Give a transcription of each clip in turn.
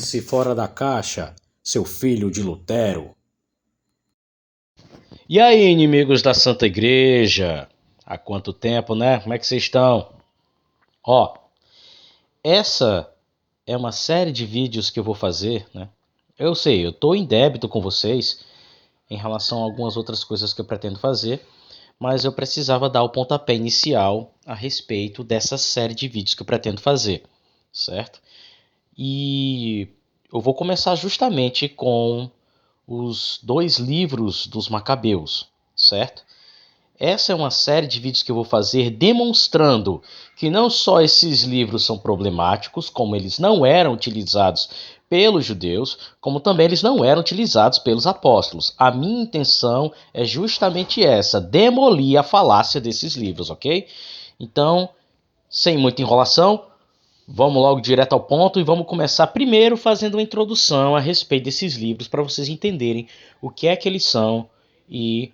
Pense fora da caixa, seu filho de Lutero. E aí, inimigos da Santa Igreja? Há quanto tempo, né? Como é que vocês estão? Ó, essa é uma série de vídeos que eu vou fazer, né? Eu sei, eu tô em débito com vocês em relação a algumas outras coisas que eu pretendo fazer, mas eu precisava dar o pontapé inicial a respeito dessa série de vídeos que eu pretendo fazer, certo? E eu vou começar justamente com os 2 livros dos Macabeus, certo? Essa é uma série de vídeos que eu vou fazer demonstrando que não só esses livros são problemáticos, como eles não eram utilizados pelos judeus, como também eles não eram utilizados pelos apóstolos. A minha intenção é justamente essa, demolir a falácia desses livros, ok? Então, sem muita enrolação, vamos logo direto ao ponto e vamos começar primeiro fazendo uma introdução a respeito desses livros para vocês entenderem o que é que eles são e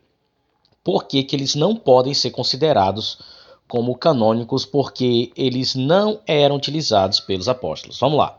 por que eles não podem ser considerados como canônicos, porque eles não eram utilizados pelos apóstolos. Vamos lá.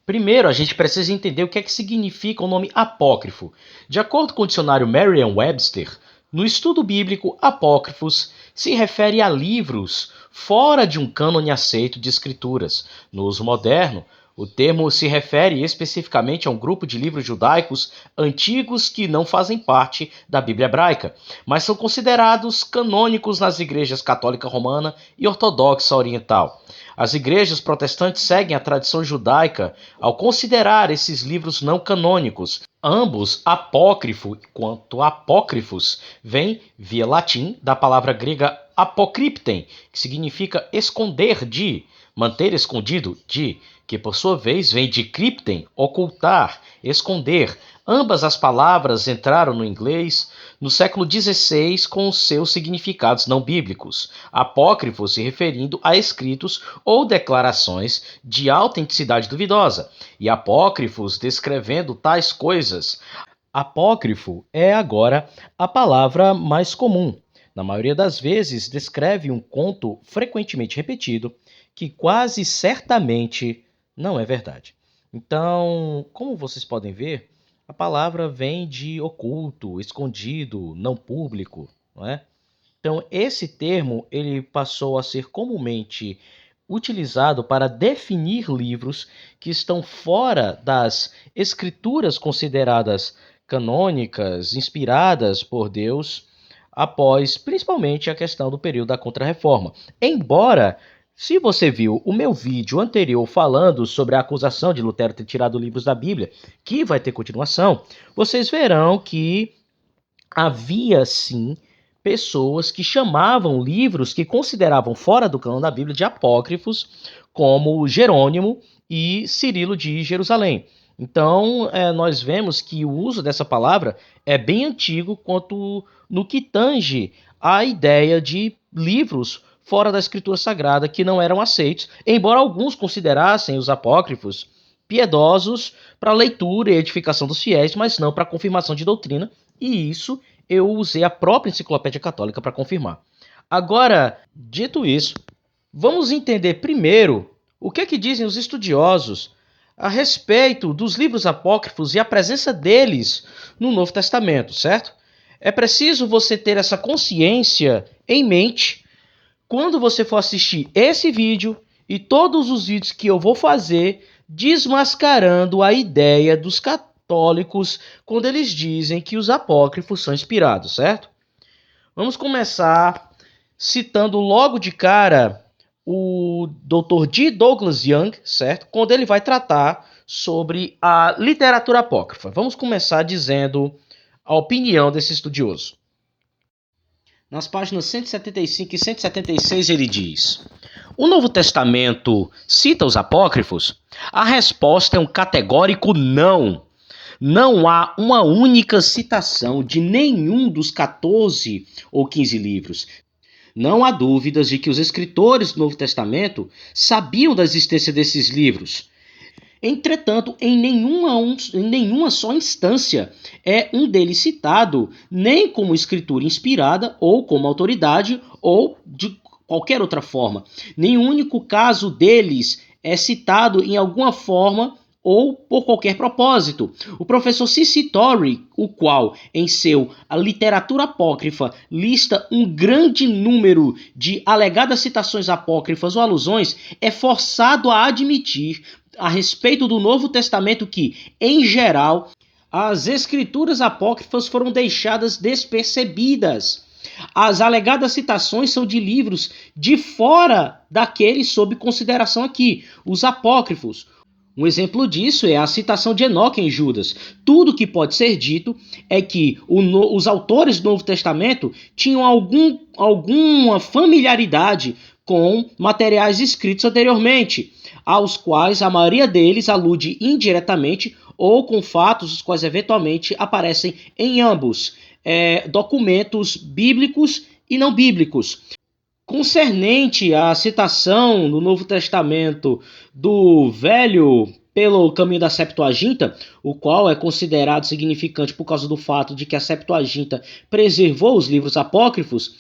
Primeiro, a gente precisa entender o que é que significa o nome apócrifo. De acordo com o dicionário Merriam-Webster, no estudo bíblico, apócrifos se refere a livros fora de um cânone aceito de escrituras. No uso moderno, o termo se refere especificamente a um grupo de livros judaicos antigos que não fazem parte da Bíblia hebraica, mas são considerados canônicos nas igrejas católica romana e ortodoxa oriental. As igrejas protestantes seguem a tradição judaica ao considerar esses livros não canônicos. Ambos, apócrifo quanto apócrifos, vêm, via latim, da palavra grega apocrypten, que significa esconder de, manter escondido de, que por sua vez vem de crypten, ocultar, esconder. Ambas as palavras entraram no inglês no século XVI com seus significados não bíblicos, apócrifos se referindo a escritos ou declarações de autenticidade duvidosa, e apócrifos descrevendo tais coisas. Apócrifo é agora a palavra mais comum. Na maioria das vezes, descreve um conto frequentemente repetido que quase certamente não é verdade. Então, como vocês podem ver, a palavra vem de oculto, escondido, não público, não é? Então, esse termo ele passou a ser comumente utilizado para definir livros que estão fora das escrituras consideradas canônicas, inspiradas por Deus, após principalmente a questão do período da Contra-Reforma. Embora, se você viu o meu vídeo anterior falando sobre a acusação de Lutero ter tirado livros da Bíblia, que vai ter continuação, vocês verão que havia sim pessoas que chamavam livros que consideravam fora do cânon da Bíblia de apócrifos, como Jerônimo e Cirilo de Jerusalém. Então, nós vemos que o uso dessa palavra é bem antigo quanto no que tange à ideia de livros fora da Escritura Sagrada que não eram aceitos, embora alguns considerassem os apócrifos piedosos para leitura e edificação dos fiéis, mas não para confirmação de doutrina, e isso eu usei a própria Enciclopédia Católica para confirmar. Agora, dito isso, vamos entender primeiro o que dizem os estudiosos a respeito dos livros apócrifos e a presença deles no Novo Testamento, certo? É preciso você ter essa consciência em mente quando você for assistir esse vídeo e todos os vídeos que eu vou fazer desmascarando a ideia dos católicos quando eles dizem que os apócrifos são inspirados, certo? Vamos começar citando logo de cara o Dr. D. Douglas Young, certo? Quando ele vai tratar sobre a literatura apócrifa. Vamos começar dizendo a opinião desse estudioso. Nas páginas 175 e 176 ele diz: o Novo Testamento cita os apócrifos? A resposta é um categórico não. Não há uma única citação de nenhum dos 14 ou 15 livros. Não há dúvidas de que os escritores do Novo Testamento sabiam da existência desses livros. Entretanto, em nenhuma só instância é um deles citado, nem como escritura inspirada, ou como autoridade, ou de qualquer outra forma. Nenhum único caso deles é citado em alguma forma ou por qualquer propósito. O professor C.C. Torrey, o qual, em seu A Literatura Apócrifa, lista um grande número de alegadas citações apócrifas ou alusões, é forçado a admitir, a respeito do Novo Testamento, que, em geral, as escrituras apócrifas foram deixadas despercebidas. As alegadas citações são de livros de fora daqueles sob consideração aqui, os apócrifos. Um exemplo disso é a citação de Enoque em Judas. Tudo que pode ser dito é que os autores do Novo Testamento tinham alguma familiaridade com materiais escritos anteriormente, aos quais a maioria deles alude indiretamente ou com fatos os quais eventualmente aparecem em ambos, documentos bíblicos e não bíblicos. Concernente à citação no Novo Testamento do Velho pelo caminho da Septuaginta, o qual é considerado significante por causa do fato de que a Septuaginta preservou os livros apócrifos,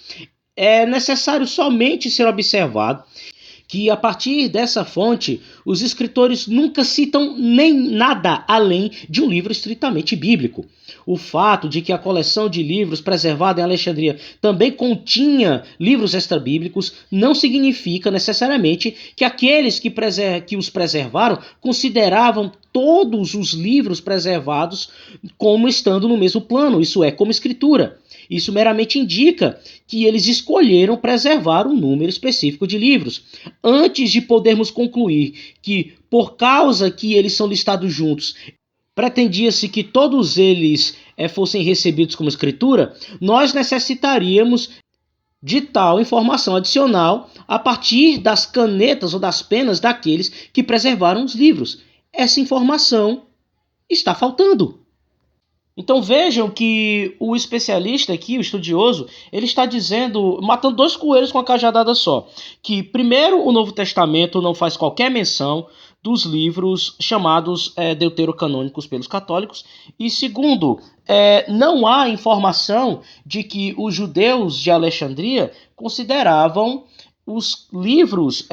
é necessário somente ser observado que, a partir dessa fonte, os escritores nunca citam nem nada além de um livro estritamente bíblico. O fato de que a coleção de livros preservada em Alexandria também continha livros extrabíblicos não significa necessariamente que aqueles que os preservaram consideravam todos os livros preservados como estando no mesmo plano, isso é, como escritura. Isso meramente indica que eles escolheram preservar um número específico de livros. Antes de podermos concluir que, por causa que eles são listados juntos, pretendia-se que todos eles fossem recebidos como escritura, nós necessitaríamos de tal informação adicional a partir das canetas ou das penas daqueles que preservaram os livros. Essa informação está faltando. Então vejam que o especialista aqui, o estudioso, ele está dizendo, matando dois coelhos com a cajadada só, que primeiro o Novo Testamento não faz qualquer menção dos livros chamados deuterocanônicos pelos católicos, e segundo, não há informação de que os judeus de Alexandria consideravam os livros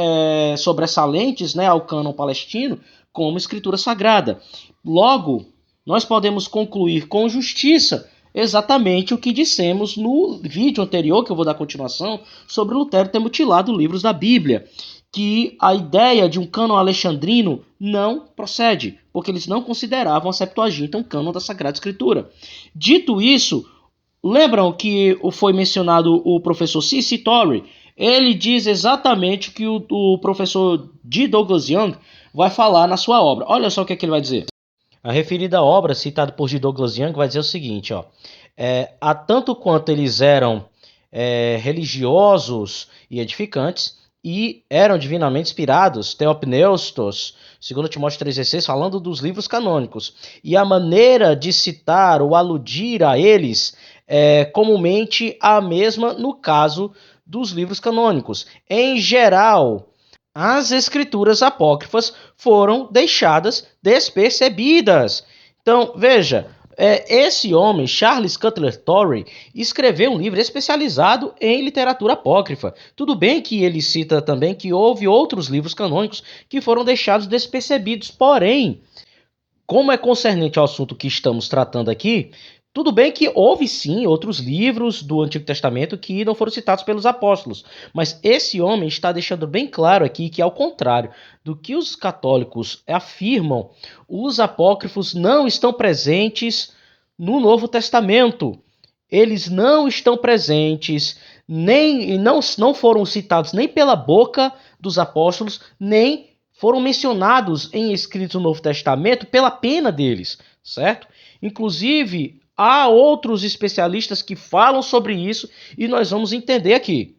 sobressalentes, ao cânon palestino como escritura sagrada. Logo, nós podemos concluir com justiça exatamente o que dissemos no vídeo anterior, que eu vou dar continuação, sobre Lutero ter mutilado livros da Bíblia, que a ideia de um cânon alexandrino não procede, porque eles não consideravam a Septuaginta um cânon da Sagrada Escritura. Dito isso, lembram que foi mencionado o professor C.C. Torrey? Ele diz exatamente o que o professor D. Douglas Young vai falar na sua obra. Olha só o que ele vai dizer. A referida obra, citada por G. Douglas Young, vai dizer o seguinte, há tanto quanto eles eram religiosos e edificantes, e eram divinamente inspirados, Theopneustos, 2 Timóteo 3,16, falando dos livros canônicos, e a maneira de citar ou aludir a eles é comumente a mesma no caso dos livros canônicos. Em geral, as escrituras apócrifas foram deixadas despercebidas. Então, veja, esse homem, Charles Cutler Torrey, escreveu um livro especializado em literatura apócrifa. Tudo bem que ele cita também que houve outros livros canônicos que foram deixados despercebidos, porém, como é concernente ao assunto que estamos tratando aqui, tudo bem que houve sim outros livros do Antigo Testamento que não foram citados pelos apóstolos, mas esse homem está deixando bem claro aqui que, ao contrário do que os católicos afirmam, os apócrifos não estão presentes no Novo Testamento. Eles não estão presentes, não foram citados nem pela boca dos apóstolos, nem foram mencionados em escritos do Novo Testamento pela pena deles, certo? Inclusive, há outros especialistas que falam sobre isso e nós vamos entender aqui.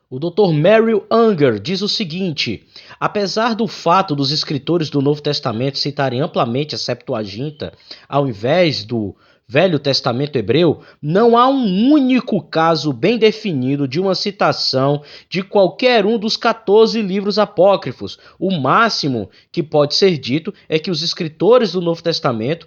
O Dr. Merrill Unger diz o seguinte: apesar do fato dos escritores do Novo Testamento citarem amplamente a Septuaginta ao invés do Velho Testamento hebreu, não há um único caso bem definido de uma citação de qualquer um dos 14 livros apócrifos. O máximo que pode ser dito é que os escritores do Novo Testamento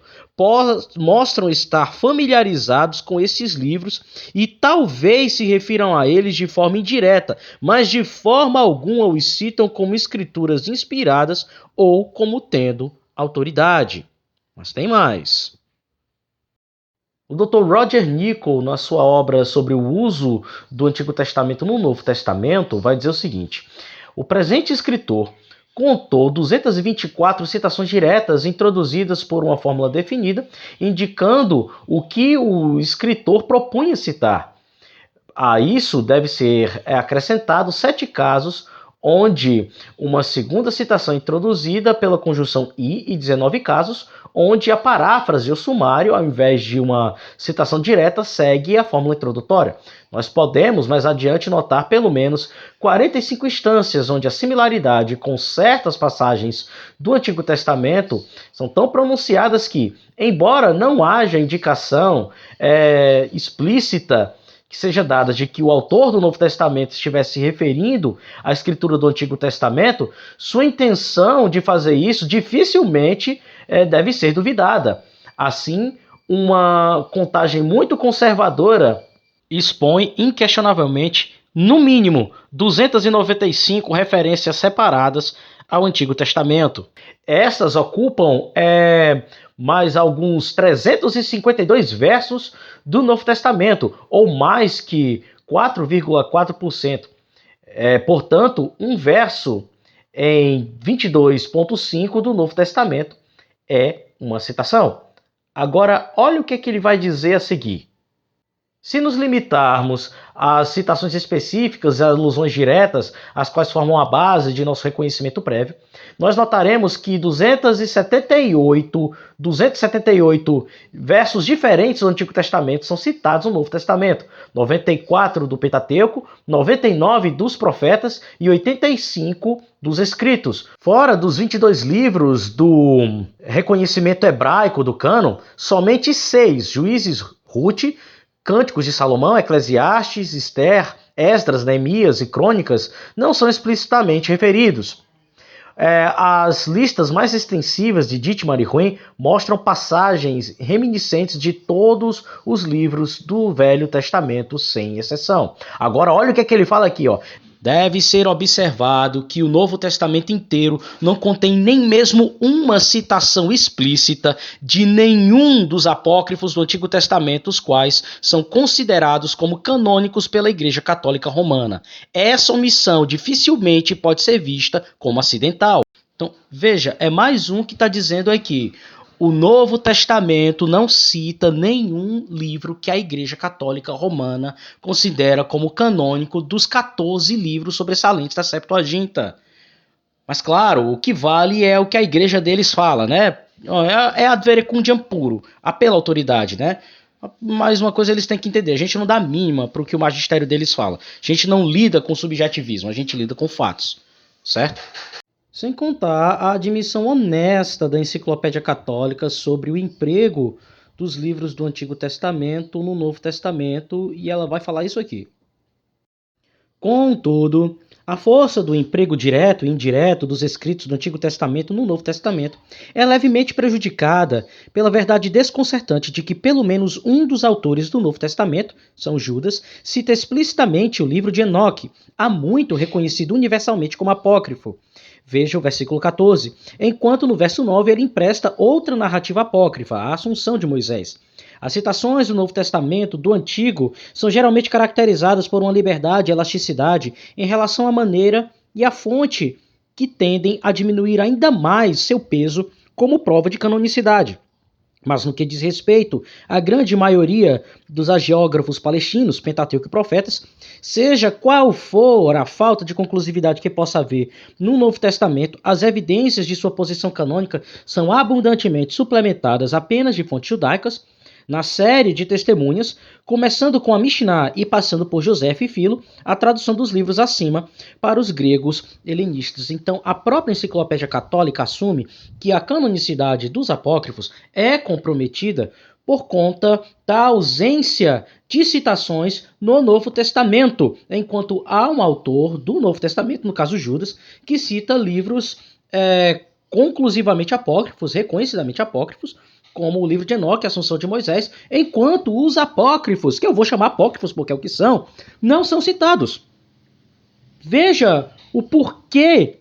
mostram estar familiarizados com esses livros e talvez se refiram a eles de forma indireta, mas de forma alguma os citam como escrituras inspiradas ou como tendo autoridade. Mas tem mais. O Dr. Roger Nicol, na sua obra sobre o uso do Antigo Testamento no Novo Testamento, vai dizer o seguinte: o presente escritor contou 224 citações diretas introduzidas por uma fórmula definida, indicando o que o escritor propunha citar. A isso deve ser acrescentado 7 casos onde uma segunda citação introduzida pela conjunção e 19 casos onde a paráfrase ou sumário, ao invés de uma citação direta, segue a fórmula introdutória. Nós podemos, mais adiante, notar pelo menos 45 instâncias onde a similaridade com certas passagens do Antigo Testamento são tão pronunciadas que, embora não haja indicação explícita que seja dada de que o autor do Novo Testamento estivesse se referindo à escritura do Antigo Testamento, sua intenção de fazer isso dificilmente deve ser duvidada. Assim, uma contagem muito conservadora expõe inquestionavelmente, no mínimo, 295 referências separadas ao Antigo Testamento. Essas ocupam mais alguns 352 versos do Novo Testamento, ou mais que 4,4%. Portanto, um verso em 22,5% do Novo Testamento é uma citação. Agora, olha o que ele vai dizer a seguir. Se nos limitarmos às citações específicas e alusões diretas, as quais formam a base de nosso reconhecimento prévio, nós notaremos que 278 versos diferentes do Antigo Testamento são citados no Novo Testamento. 94 do Pentateuco, 99 dos profetas e 85 dos escritos. Fora dos 22 livros do reconhecimento hebraico do cânon, somente 6, Juízes, Ruth, Cânticos de Salomão, Eclesiastes, Esther, Esdras, Neemias e Crônicas não são explicitamente referidos. As listas mais extensivas de Dittmar e Ruim mostram passagens reminiscentes de todos os livros do Velho Testamento, sem exceção. Agora, olha o que ele fala aqui, ó. Deve ser observado que o Novo Testamento inteiro não contém nem mesmo uma citação explícita de nenhum dos apócrifos do Antigo Testamento, os quais são considerados como canônicos pela Igreja Católica Romana. Essa omissão dificilmente pode ser vista como acidental. Então, veja, é mais um que está dizendo aqui. O Novo Testamento não cita nenhum livro que a Igreja Católica Romana considera como canônico dos 14 livros sobressalentes da Septuaginta. Mas, claro, o que vale é o que a igreja deles fala, né? É ad verecundiam puro, apela à autoridade, né? Mais uma coisa eles têm que entender, a gente não dá mínima para o que o magistério deles fala. A gente não lida com subjetivismo, a gente lida com fatos, certo? Sem contar a admissão honesta da Enciclopédia Católica sobre o emprego dos livros do Antigo Testamento no Novo Testamento, e ela vai falar isso aqui. Contudo, a força do emprego direto e indireto dos escritos do Antigo Testamento no Novo Testamento é levemente prejudicada pela verdade desconcertante de que pelo menos um dos autores do Novo Testamento, São Judas, cita explicitamente o livro de Enoque, há muito reconhecido universalmente como apócrifo. Veja o versículo 14, enquanto no verso 9 ele empresta outra narrativa apócrifa, a Assunção de Moisés. As citações do Novo Testamento do Antigo são geralmente caracterizadas por uma liberdade e elasticidade em relação à maneira e à fonte que tendem a diminuir ainda mais seu peso como prova de canonicidade. Mas no que diz respeito à grande maioria dos hagiógrafos palestinos, Pentateuco e Profetas, seja qual for a falta de conclusividade que possa haver no Novo Testamento, as evidências de sua posição canônica são abundantemente suplementadas apenas de fontes judaicas, na série de testemunhas, começando com a Mishnah e passando por José e Filo, a tradução dos livros acima para os gregos helenistas. Então, a própria Enciclopédia Católica assume que a canonicidade dos apócrifos é comprometida por conta da ausência de citações no Novo Testamento, enquanto há um autor do Novo Testamento, no caso Judas, que cita livros conclusivamente apócrifos, reconhecidamente apócrifos, como o livro de Enoque, a Assunção de Moisés, enquanto os apócrifos, que eu vou chamar apócrifos porque é o que são, não são citados. Veja o porquê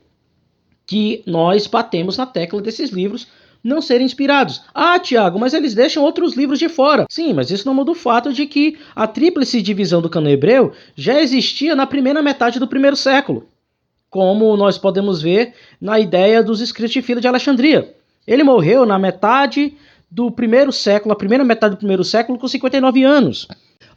que nós batemos na tecla desses livros não serem inspirados. Ah, Tiago, mas eles deixam outros livros de fora. Sim, mas isso não muda o fato de que a tríplice divisão do cânon hebreu já existia na primeira metade do primeiro século, como nós podemos ver na ideia dos escritos de Filo de Alexandria. Ele morreu na metade do primeiro século, a primeira metade do primeiro século, com 59 anos.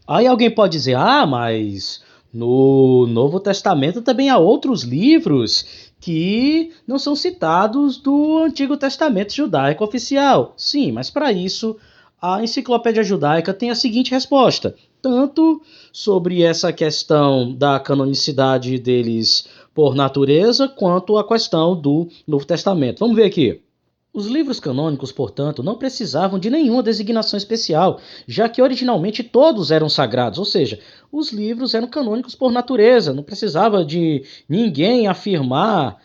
Aí alguém pode dizer, mas no Novo Testamento também há outros livros que não são citados do Antigo Testamento judaico oficial. Sim, mas para isso a Enciclopédia Judaica tem a seguinte resposta, tanto sobre essa questão da canonicidade deles por natureza, quanto a questão do Novo Testamento. Vamos ver aqui. Os livros canônicos, portanto, não precisavam de nenhuma designação especial, já que originalmente todos eram sagrados, ou seja, os livros eram canônicos por natureza, não precisava de ninguém afirmar,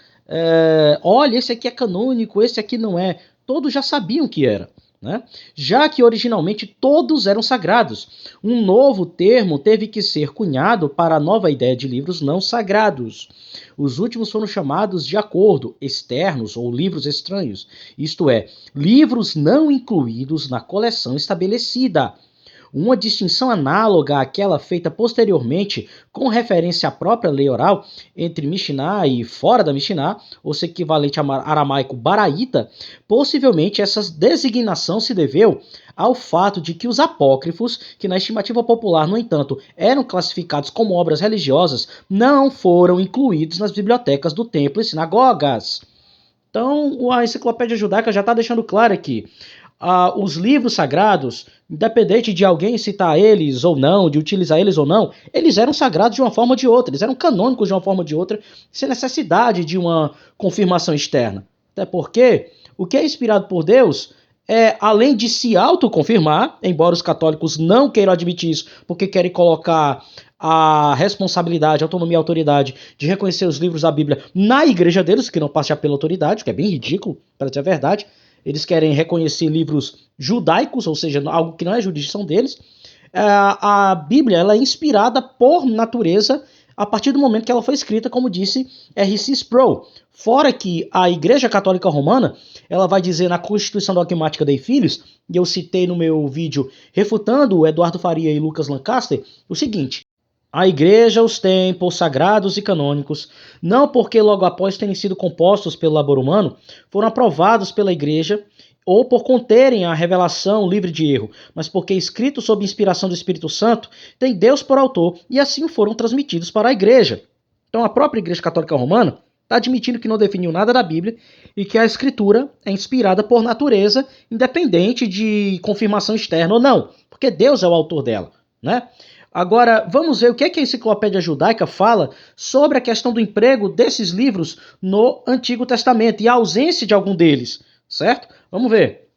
olha, esse aqui é canônico, esse aqui não é. Todos já sabiam que era, né? Já que originalmente todos eram sagrados. Um novo termo teve que ser cunhado para a nova ideia de livros não sagrados. Os últimos foram chamados de acordo, externos ou livros estranhos, isto é, livros não incluídos na coleção estabelecida. Uma distinção análoga àquela feita posteriormente com referência à própria lei oral entre Mishnah e fora da Mishnah, ou seu equivalente aramaico baraíta, possivelmente essa designação se deveu ao fato de que os apócrifos, que na estimativa popular, no entanto, eram classificados como obras religiosas, não foram incluídos nas bibliotecas do templo e sinagogas. Então, a Enciclopédia Judaica já está deixando claro aqui. Os livros sagrados, independente de alguém citar eles ou não, de utilizar eles ou não, eles eram sagrados de uma forma ou de outra, eles eram canônicos de uma forma ou de outra, sem necessidade de uma confirmação externa. Até porque o que é inspirado por Deus além de se autoconfirmar, embora os católicos não queiram admitir isso, porque querem colocar a responsabilidade, a autonomia e a autoridade de reconhecer os livros da Bíblia na igreja deles, que não passa pela autoridade, que é bem ridículo, para dizer a verdade. Eles querem reconhecer livros judaicos, ou seja, algo que não é jurisdição deles. A Bíblia ela é inspirada por natureza a partir do momento que ela foi escrita, como disse R.C. Sproul. Fora que a Igreja Católica Romana, ela vai dizer na Constituição Dogmática Dei Filhos, e eu citei no meu vídeo refutando o Eduardo Faria e Lucas Lancaster, o seguinte: a Igreja os tem por sagrados e canônicos, não porque logo após terem sido compostos pelo labor humano, foram aprovados pela Igreja, ou por conterem a revelação livre de erro, mas porque escritos sob inspiração do Espírito Santo, tem Deus por autor e assim foram transmitidos para a Igreja. Então a própria Igreja Católica Romana está admitindo que não definiu nada da Bíblia e que a Escritura é inspirada por natureza, independente de confirmação externa ou não, porque Deus é o autor dela, né? Agora, vamos ver o que a Enciclopédia Judaica fala sobre a questão do emprego desses livros no Antigo Testamento e a ausência de algum deles, certo? Vamos ver.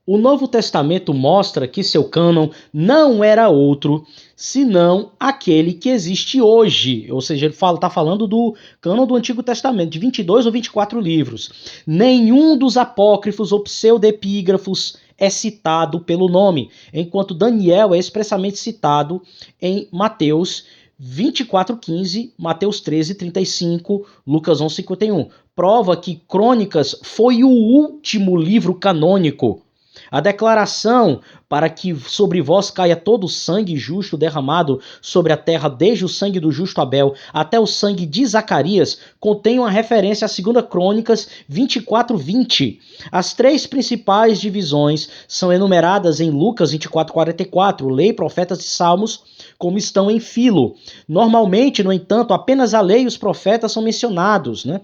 O Novo Testamento mostra que seu cânon não era outro senão aquele que existe hoje. Ou seja, ele está falando do cânon do Antigo Testamento, de 22 ou 24 livros. Nenhum dos apócrifos ou pseudepígrafos é citado pelo nome, enquanto Daniel é expressamente citado em Mateus 24:15, Mateus 13:35, Lucas 11:51. Prova que Crônicas foi o último livro canônico. A declaração para que sobre vós caia todo o sangue justo derramado sobre a terra, desde o sangue do justo Abel até o sangue de Zacarias, contém uma referência a 2 Crônicas 24:20. As três principais divisões são enumeradas em Lucas 24:44, Lei, Profetas e Salmos, como estão em Filo. Normalmente, no entanto, apenas a lei e os profetas são mencionados, né?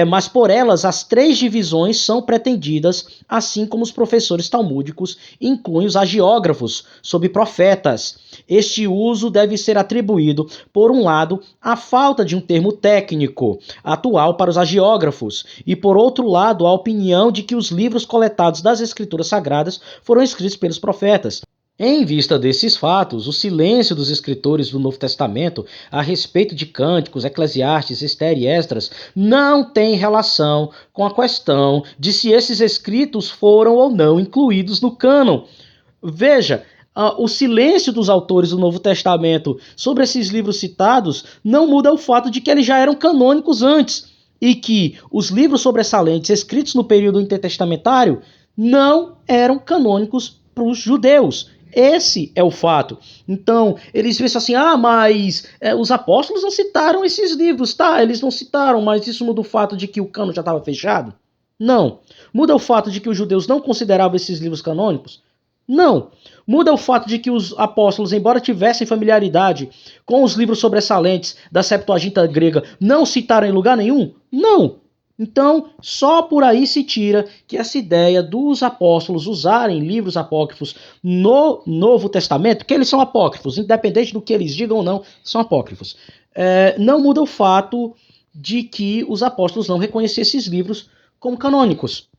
Mas por elas as três divisões são pretendidas, assim como os professores talmúdicos incluem os hagiógrafos sob profetas. Este uso deve ser atribuído, por um lado, à falta de um termo técnico atual para os hagiógrafos, e por outro lado, à opinião de que os livros coletados das Escrituras Sagradas foram escritos pelos profetas. Em vista desses fatos, o silêncio dos escritores do Novo Testamento a respeito de Cânticos, Eclesiastes, Esther e Esdras não tem relação com a questão de se esses escritos foram ou não incluídos no cânon. Veja, o silêncio dos autores do Novo Testamento sobre esses livros citados não muda o fato de que eles já eram canônicos antes. e que os livros sobressalentes escritos no período intertestamentário não eram canônicos para os judeus. Esse é o fato. Então, eles pensam assim, mas os apóstolos não citaram esses livros. Tá, eles não citaram, mas isso muda o fato de que o cano já estava fechado? Não. Muda o fato de que os judeus não consideravam esses livros canônicos? Não. Muda o fato de que os apóstolos, embora tivessem familiaridade com os livros sobressalentes da Septuaginta grega, não citaram em lugar nenhum? Não. Então, só por aí se tira que essa ideia dos apóstolos usarem livros apócrifos no Novo Testamento, que eles são apócrifos, independente do que eles digam ou não, são apócrifos. Não muda o fato de que os apóstolos não reconheciam esses livros como canônicos,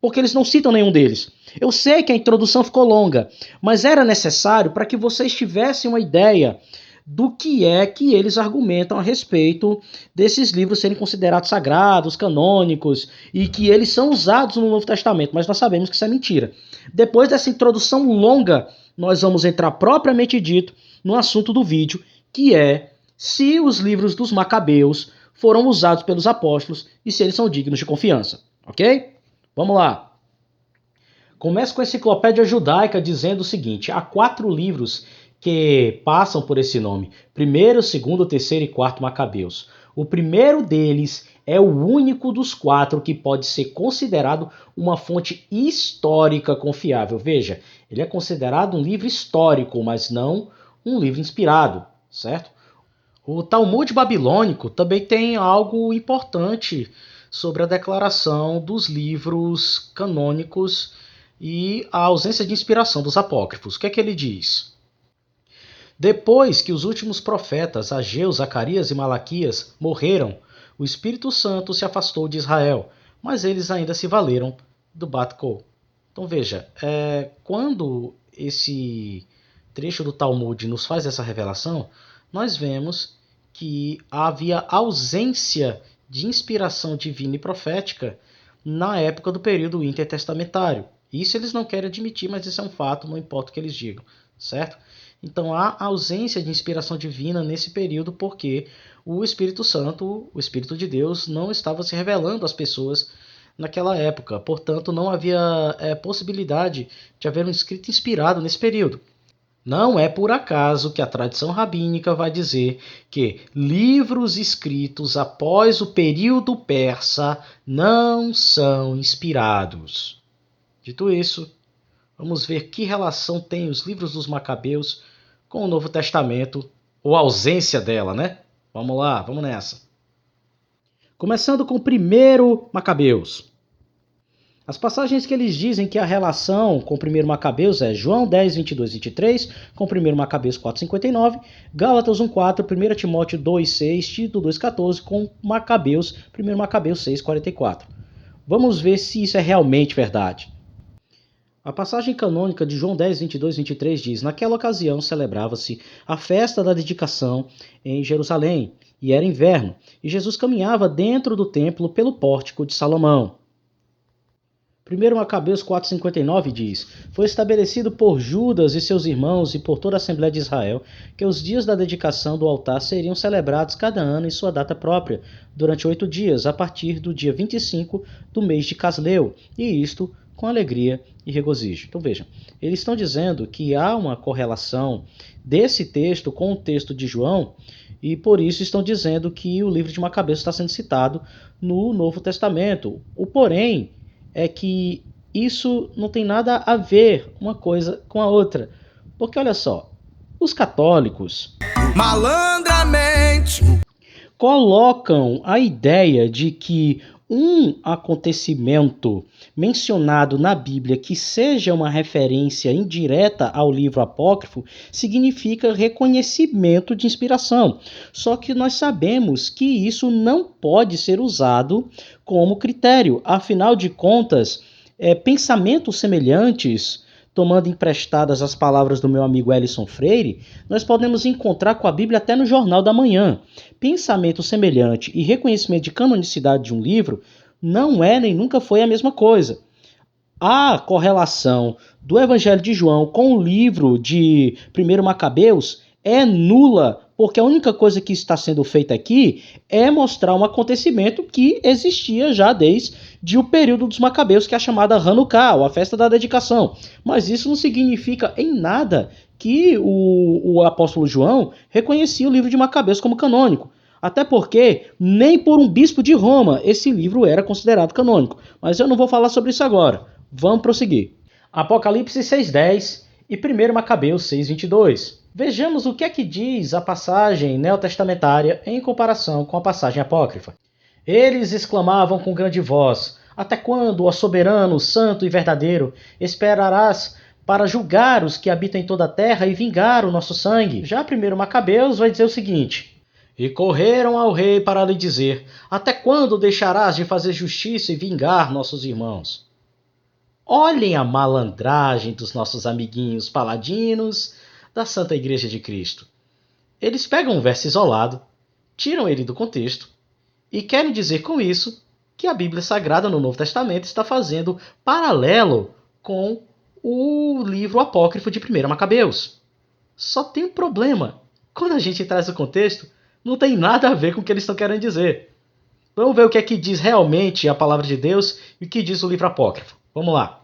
porque eles não citam nenhum deles. Eu sei que a introdução ficou longa, mas era necessário para que vocês tivessem uma ideia do que é que eles argumentam a respeito desses livros serem considerados sagrados, canônicos, e que eles são usados no Novo Testamento, mas nós sabemos que isso é mentira. Depois dessa introdução longa, nós vamos entrar propriamente dito no assunto do vídeo, que é se os livros dos Macabeus foram usados pelos apóstolos e se eles são dignos de confiança, ok? Vamos lá. Começo com a Enciclopédia Judaica dizendo o seguinte: há 4 livros que passam por esse nome: 1º, 2º, 3º e 4º Macabeus. O primeiro deles é o único dos 4 que pode ser considerado uma fonte histórica confiável. Veja, ele é considerado um livro histórico, mas não um livro inspirado, certo? O Talmud babilônico também tem algo importante sobre a declaração dos livros canônicos e a ausência de inspiração dos apócrifos. O que é que ele diz? Depois que os últimos profetas, Ageu, Zacarias e Malaquias, morreram, o Espírito Santo se afastou de Israel, mas eles ainda se valeram do Bat Kol. Então veja, quando esse trecho do Talmud nos faz essa revelação, nós vemos que havia ausência de inspiração divina e profética na época do período intertestamentário. Isso eles não querem admitir, mas isso é um fato, não importa o que eles digam, certo? Então há ausência de inspiração divina nesse período porque o Espírito Santo, o Espírito de Deus, não estava se revelando às pessoas naquela época. Portanto, não havia possibilidade de haver um escrito inspirado nesse período. Não é por acaso que a tradição rabínica vai dizer que livros escritos após o período persa não são inspirados. Dito isso, vamos ver que relação tem os livros dos Macabeus com o Novo Testamento, ou a ausência dela, né? Vamos lá, vamos nessa. Começando com o 1º Macabeus. As passagens que eles dizem que a relação com o 1º Macabeus é João 10, 22, 23, com o 1º Macabeus 4, 59, Gálatas 1, 4, 1 Timóteo 2, 6, Tito 2, 14, com Macabeus, 1 Macabeus 6, 44. Vamos ver se isso é realmente verdade. A passagem canônica de João 10, 22, 23 diz: naquela ocasião celebrava-se a festa da dedicação em Jerusalém, e era inverno, e Jesus caminhava dentro do templo pelo pórtico de Salomão. 1 Macabeus 4,59 diz: foi estabelecido por Judas e seus irmãos e por toda a Assembleia de Israel que os dias da dedicação do altar seriam celebrados cada ano em sua data própria, durante 8 dias, a partir do dia 25 do mês de Casleu, e isto com alegria e regozijo. Então vejam, eles estão dizendo que há uma correlação desse texto com o texto de João, e por isso estão dizendo que o livro de Macabeus está sendo citado no Novo Testamento. O porém é que isso não tem nada a ver uma coisa com a outra. Porque olha só, os católicos malandramente colocam a ideia de que um acontecimento mencionado na Bíblia que seja uma referência indireta ao livro apócrifo significa reconhecimento de inspiração. Só que nós sabemos que isso não pode ser usado como critério. Afinal de contas, pensamentos semelhantes, tomando emprestadas as palavras do meu amigo Ellison Freire, nós podemos encontrar com a Bíblia até no Jornal da Manhã. Pensamento semelhante e reconhecimento de canonicidade de um livro não é nem nunca foi a mesma coisa. A correlação do Evangelho de João com o livro de 1 Macabeus é nula, porque a única coisa que está sendo feita aqui é mostrar um acontecimento que existia já desde o período dos Macabeus, que é a chamada Hanukkah, ou a festa da dedicação. Mas isso não significa em nada que o apóstolo João reconhecia o livro de Macabeus como canônico. Até porque nem por um bispo de Roma esse livro era considerado canônico. Mas eu não vou falar sobre isso agora. Vamos prosseguir. Apocalipse 6:10 e 1 Macabeus 6:22. Vejamos o que é que diz a passagem neotestamentária em comparação com a passagem apócrifa. Eles exclamavam com grande voz: até quando, ó soberano, santo e verdadeiro, esperarás para julgar os que habitam em toda a terra e vingar o nosso sangue? Já 1 Macabeus vai dizer o seguinte: e correram ao rei para lhe dizer: até quando deixarás de fazer justiça e vingar nossos irmãos? Olhem a malandragem dos nossos amiguinhos paladinos da Santa Igreja de Cristo. Eles pegam um verso isolado, tiram ele do contexto e querem dizer com isso que a Bíblia Sagrada no Novo Testamento está fazendo paralelo com o livro apócrifo de 1 Macabeus. Só tem um problema. Quando a gente traz o contexto, não tem nada a ver com o que eles estão querendo dizer. Vamos ver o que é que diz realmente a palavra de Deus e o que diz o livro apócrifo. Vamos lá.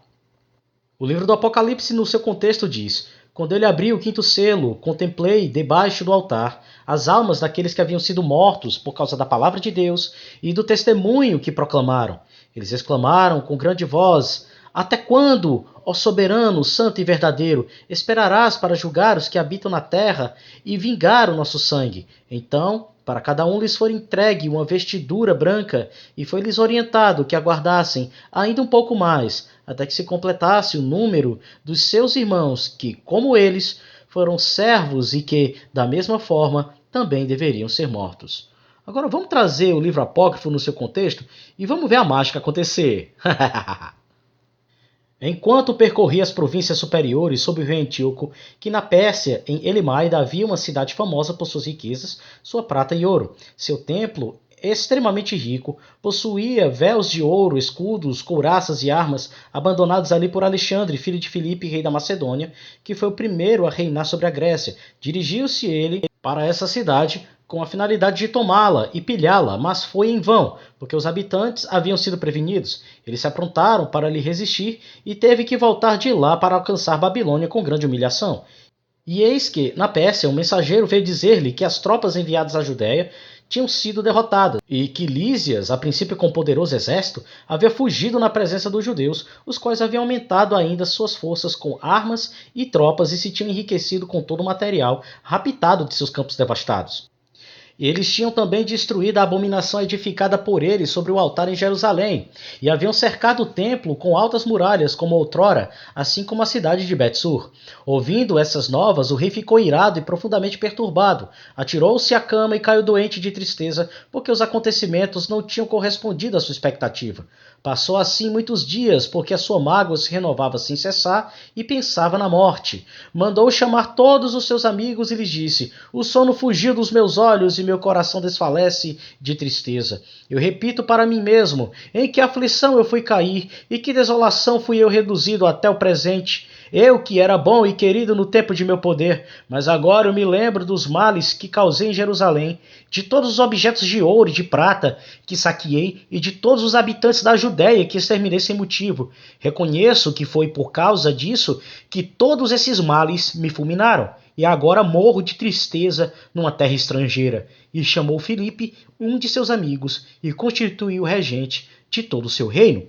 O livro do Apocalipse, no seu contexto, diz: quando ele abriu o quinto selo, contemplei, debaixo do altar, as almas daqueles que haviam sido mortos por causa da palavra de Deus e do testemunho que proclamaram. Eles exclamaram com grande voz: até quando, ó soberano, santo e verdadeiro, esperarás para julgar os que habitam na terra e vingar o nosso sangue? Então, para cada um lhes foi entregue uma vestidura branca e foi-lhes orientado que aguardassem ainda um pouco mais, até que se completasse o número dos seus irmãos que, como eles, foram servos e que, da mesma forma, também deveriam ser mortos. Agora vamos trazer o livro apócrifo no seu contexto e vamos ver a mágica acontecer. Enquanto percorria as províncias superiores sob o rei Antíoco, que na Pérsia, em Elemaida, havia uma cidade famosa por suas riquezas, sua prata e ouro. Seu templo, extremamente rico, possuía véus de ouro, escudos, couraças e armas, abandonados ali por Alexandre, filho de Filipe, rei da Macedônia, que foi o primeiro a reinar sobre a Grécia. Dirigiu-se ele para essa cidade com a finalidade de tomá-la e pilhá-la, mas foi em vão, porque os habitantes haviam sido prevenidos. Eles se aprontaram para lhe resistir e teve que voltar de lá para alcançar Babilônia com grande humilhação. E eis que, na Pérsia, um mensageiro veio dizer-lhe que as tropas enviadas à Judéia tinham sido derrotadas, e que Lísias, a princípio com poderoso exército, havia fugido na presença dos judeus, os quais haviam aumentado ainda suas forças com armas e tropas e se tinham enriquecido com todo o material raptado de seus campos devastados. Eles tinham também destruído a abominação edificada por eles sobre o altar em Jerusalém, e haviam cercado o templo com altas muralhas, como outrora, assim como a cidade de Bet-sur. Ouvindo essas novas, o rei ficou irado e profundamente perturbado. Atirou-se à cama e caiu doente de tristeza, porque os acontecimentos não tinham correspondido à sua expectativa. Passou assim muitos dias, porque a sua mágoa se renovava sem cessar e pensava na morte. Mandou chamar todos os seus amigos e lhes disse: o sono fugiu dos meus olhos e meu coração desfalece de tristeza. Eu repito para mim mesmo: em que aflição eu fui cair e que desolação fui eu reduzido até o presente. Eu que era bom e querido no tempo de meu poder, mas agora eu me lembro dos males que causei em Jerusalém, de todos os objetos de ouro e de prata que saqueei e de todos os habitantes da Judéia que exterminei sem motivo. Reconheço que foi por causa disso que todos esses males me fulminaram, e agora morro de tristeza numa terra estrangeira. E chamou Filipe, um de seus amigos, e constituiu regente de todo o seu reino.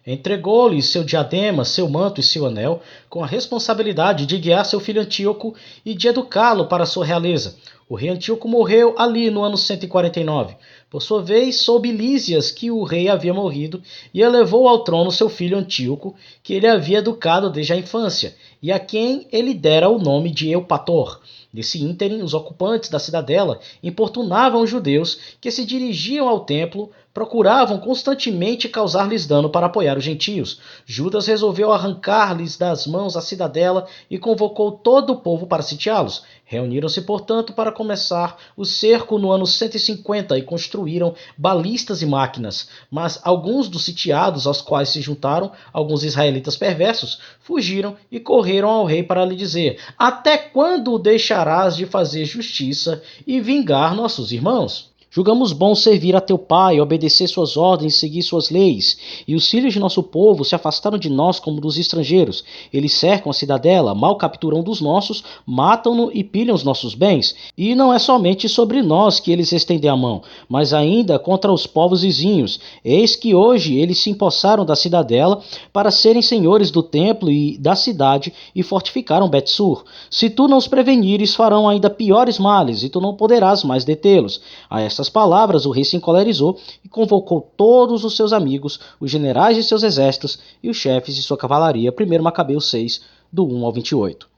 Entregou-lhe seu diadema, seu manto e seu anel, com a responsabilidade de guiar seu filho Antíoco e de educá-lo para sua realeza. O rei Antíoco morreu ali no ano 149. Por sua vez, soube Lísias que o rei havia morrido e elevou ao trono seu filho Antíoco, que ele havia educado desde a infância, e a quem ele dera o nome de Eupator. Nesse ínterim, os ocupantes da cidadela importunavam os judeus que se dirigiam ao templo, procuravam constantemente causar-lhes dano para apoiar os gentios. Judas resolveu arrancar-lhes das mãos a cidadela e convocou todo o povo para sitiá-los. Reuniram-se, portanto, para começar o cerco no ano 150 e construíram construíram balistas e máquinas, mas alguns dos sitiados aos quais se juntaram alguns israelitas perversos fugiram e correram ao rei para lhe dizer: até quando deixarás de fazer justiça e vingar nossos irmãos? Julgamos bom servir a teu pai, obedecer suas ordens e seguir suas leis. E os filhos de nosso povo se afastaram de nós como dos estrangeiros. Eles cercam a cidadela, mal capturam dos nossos, matam-no e pilham os nossos bens. E não é somente sobre nós que eles estendem a mão, mas ainda contra os povos vizinhos. Eis que hoje eles se empossaram da cidadela para serem senhores do templo e da cidade e fortificaram Bet-sur. Se tu não os prevenires, farão ainda piores males, e tu não poderás mais detê-los. A estas palavras, o rei se encolerizou e convocou todos os seus amigos, os generais de seus exércitos e os chefes de sua cavalaria. 1 Macabeus 6, do 1 ao 28.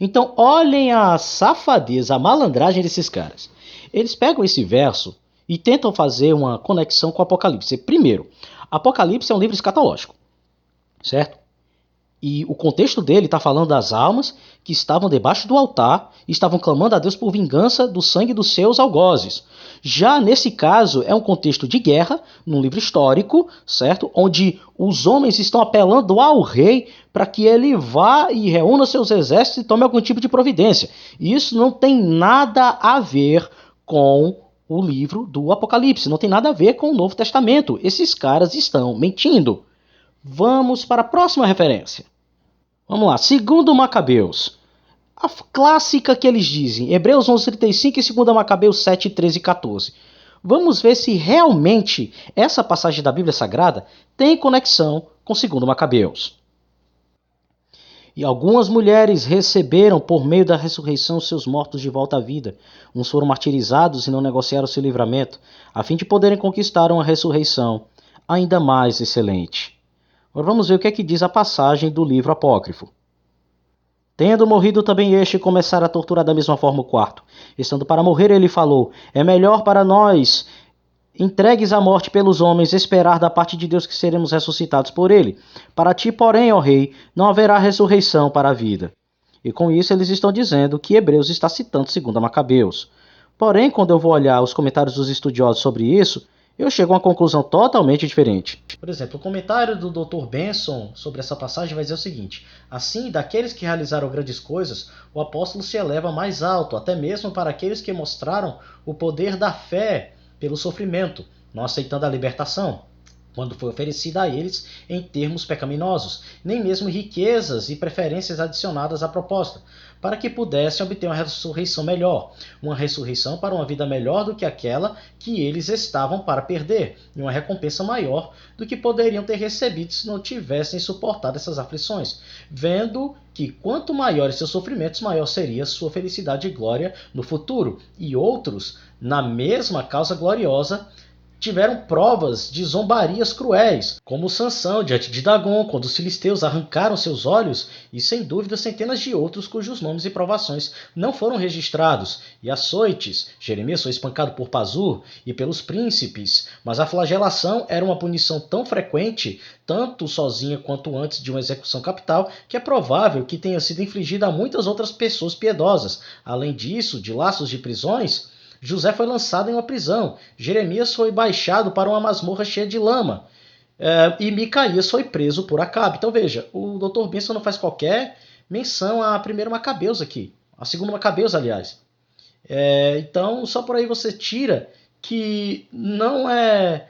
Então, olhem a safadeza, a malandragem desses caras. Eles pegam esse verso e tentam fazer uma conexão com o Apocalipse. Primeiro, Apocalipse é um livro escatológico, certo? E o contexto dele está falando das almas que estavam debaixo do altar e estavam clamando a Deus por vingança do sangue dos seus algozes. Já nesse caso, é um contexto de guerra, num livro histórico, certo? Onde os homens estão apelando ao rei para que ele vá e reúna seus exércitos e tome algum tipo de providência. E isso não tem nada a ver com o livro do Apocalipse, não tem nada a ver com o Novo Testamento. Esses caras estão mentindo. Vamos para a próxima referência. Vamos lá, 2 Macabeus. A clássica que eles dizem, Hebreus 11:35 e 2 Macabeus 7:13 e 14. Vamos ver se realmente essa passagem da Bíblia Sagrada tem conexão com 2 Macabeus. E algumas mulheres receberam por meio da ressurreição seus mortos de volta à vida. Uns foram martirizados e não negociaram seu livramento, a fim de poderem conquistar uma ressurreição ainda mais excelente. Agora vamos ver o que é que diz a passagem do livro apócrifo. Tendo morrido também este, começara a torturar da mesma forma o quarto. Estando para morrer, ele falou: é melhor para nós, entregues à morte pelos homens, esperar da parte de Deus que seremos ressuscitados por ele. Para ti, porém, ó rei, não haverá ressurreição para a vida. E com isso eles estão dizendo que Hebreus está citando 2 Macabeus. Porém, quando eu vou olhar os comentários dos estudiosos sobre isso, eu chego a uma conclusão totalmente diferente. Por exemplo, o comentário do Dr. Benson sobre essa passagem vai dizer o seguinte: assim, daqueles que realizaram grandes coisas, o apóstolo se eleva mais alto, até mesmo para aqueles que mostraram o poder da fé pelo sofrimento, não aceitando a libertação, quando foi oferecida a eles em termos pecaminosos, nem mesmo riquezas e preferências adicionadas à proposta, para que pudessem obter uma ressurreição melhor, uma ressurreição para uma vida melhor do que aquela que eles estavam para perder, e uma recompensa maior do que poderiam ter recebido se não tivessem suportado essas aflições, vendo que quanto maiores seus sofrimentos, maior seria sua felicidade e glória no futuro. E outros, na mesma causa gloriosa, tiveram provas de zombarias cruéis, como Sansão diante de Dagon, quando os filisteus arrancaram seus olhos, e sem dúvida centenas de outros cujos nomes e provações não foram registrados, e açoites. Jeremias foi espancado por Pazur e pelos príncipes, mas a flagelação era uma punição tão frequente, tanto sozinha quanto antes de uma execução capital, que é provável que tenha sido infligida a muitas outras pessoas piedosas. Além disso, de laços de prisões, José foi lançado em uma prisão, Jeremias foi baixado para uma masmorra cheia de lama, e Micaías foi preso por Acabe. Então veja, o Dr. Benson não faz qualquer menção a 1 Macabeus aqui, a 2 Macabeus, aliás. Então, só por aí você tira que não é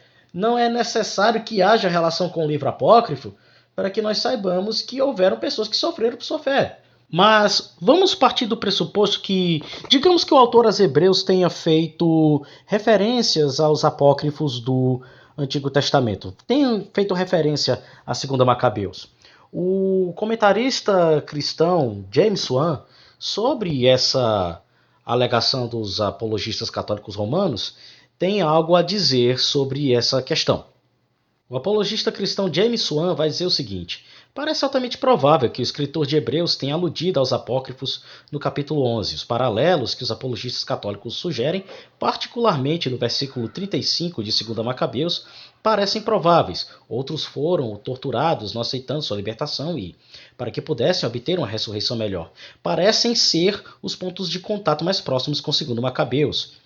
necessário que haja relação com o livro apócrifo para que nós saibamos que houveram pessoas que sofreram por sua fé. Mas vamos partir do pressuposto que, digamos que o autor aos Hebreus tenha feito referências aos apócrifos do Antigo Testamento, tenha feito referência a 2 Macabeus. O comentarista cristão James Swan, sobre essa alegação dos apologistas católicos romanos, tem algo a dizer sobre essa questão. O apologista cristão James Swan vai dizer o seguinte: parece altamente provável que o escritor de Hebreus tenha aludido aos apócrifos no capítulo 11. Os paralelos que os apologistas católicos sugerem, particularmente no versículo 35 de 2 Macabeus, parecem prováveis. Outros foram torturados, não aceitando sua libertação e, para que pudessem obter uma ressurreição melhor, parecem ser os pontos de contato mais próximos com 2 Macabeus.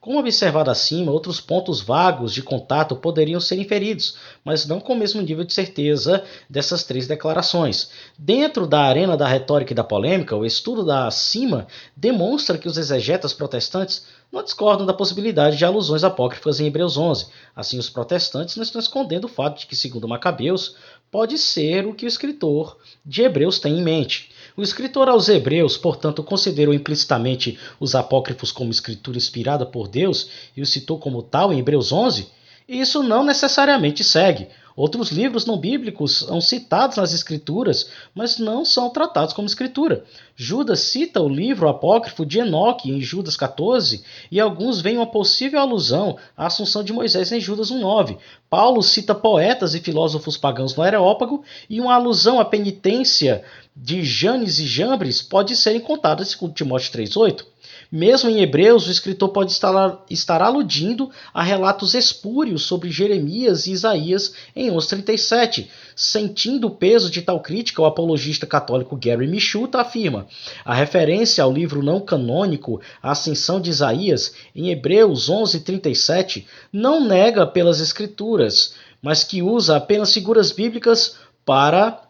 Como observado acima, outros pontos vagos de contato poderiam ser inferidos, mas não com o mesmo nível de certeza dessas três declarações. Dentro da arena da retórica e da polêmica, o estudo da acima demonstra que os exegetas protestantes não discordam da possibilidade de alusões apócrifas em Hebreus 11. Assim, os protestantes não estão escondendo o fato de que, segundo Macabeus, pode ser o que o escritor de Hebreus tem em mente. O escritor aos Hebreus, portanto, considerou implicitamente os apócrifos como escritura inspirada por Deus e os citou como tal em Hebreus 11? E isso não necessariamente segue. Outros livros não bíblicos são citados nas escrituras, mas não são tratados como escritura. Judas cita o livro apócrifo de Enoque em Judas 14, e alguns veem uma possível alusão à assunção de Moisés em Judas 1,9. Paulo cita poetas e filósofos pagãos no Areópago, e uma alusão à penitência de Janes e Jambres pode ser encontrada segundo Timóteo 3,8. Mesmo em Hebreus, o escritor pode estar aludindo a relatos espúrios sobre Jeremias e Isaías em 11:37. Sentindo o peso de tal crítica, o apologista católico Gary Michuta afirma: a referência ao livro não canônico, a Ascensão de Isaías, em Hebreus 11:37, não nega pelas escrituras, mas que usa apenas figuras bíblicas para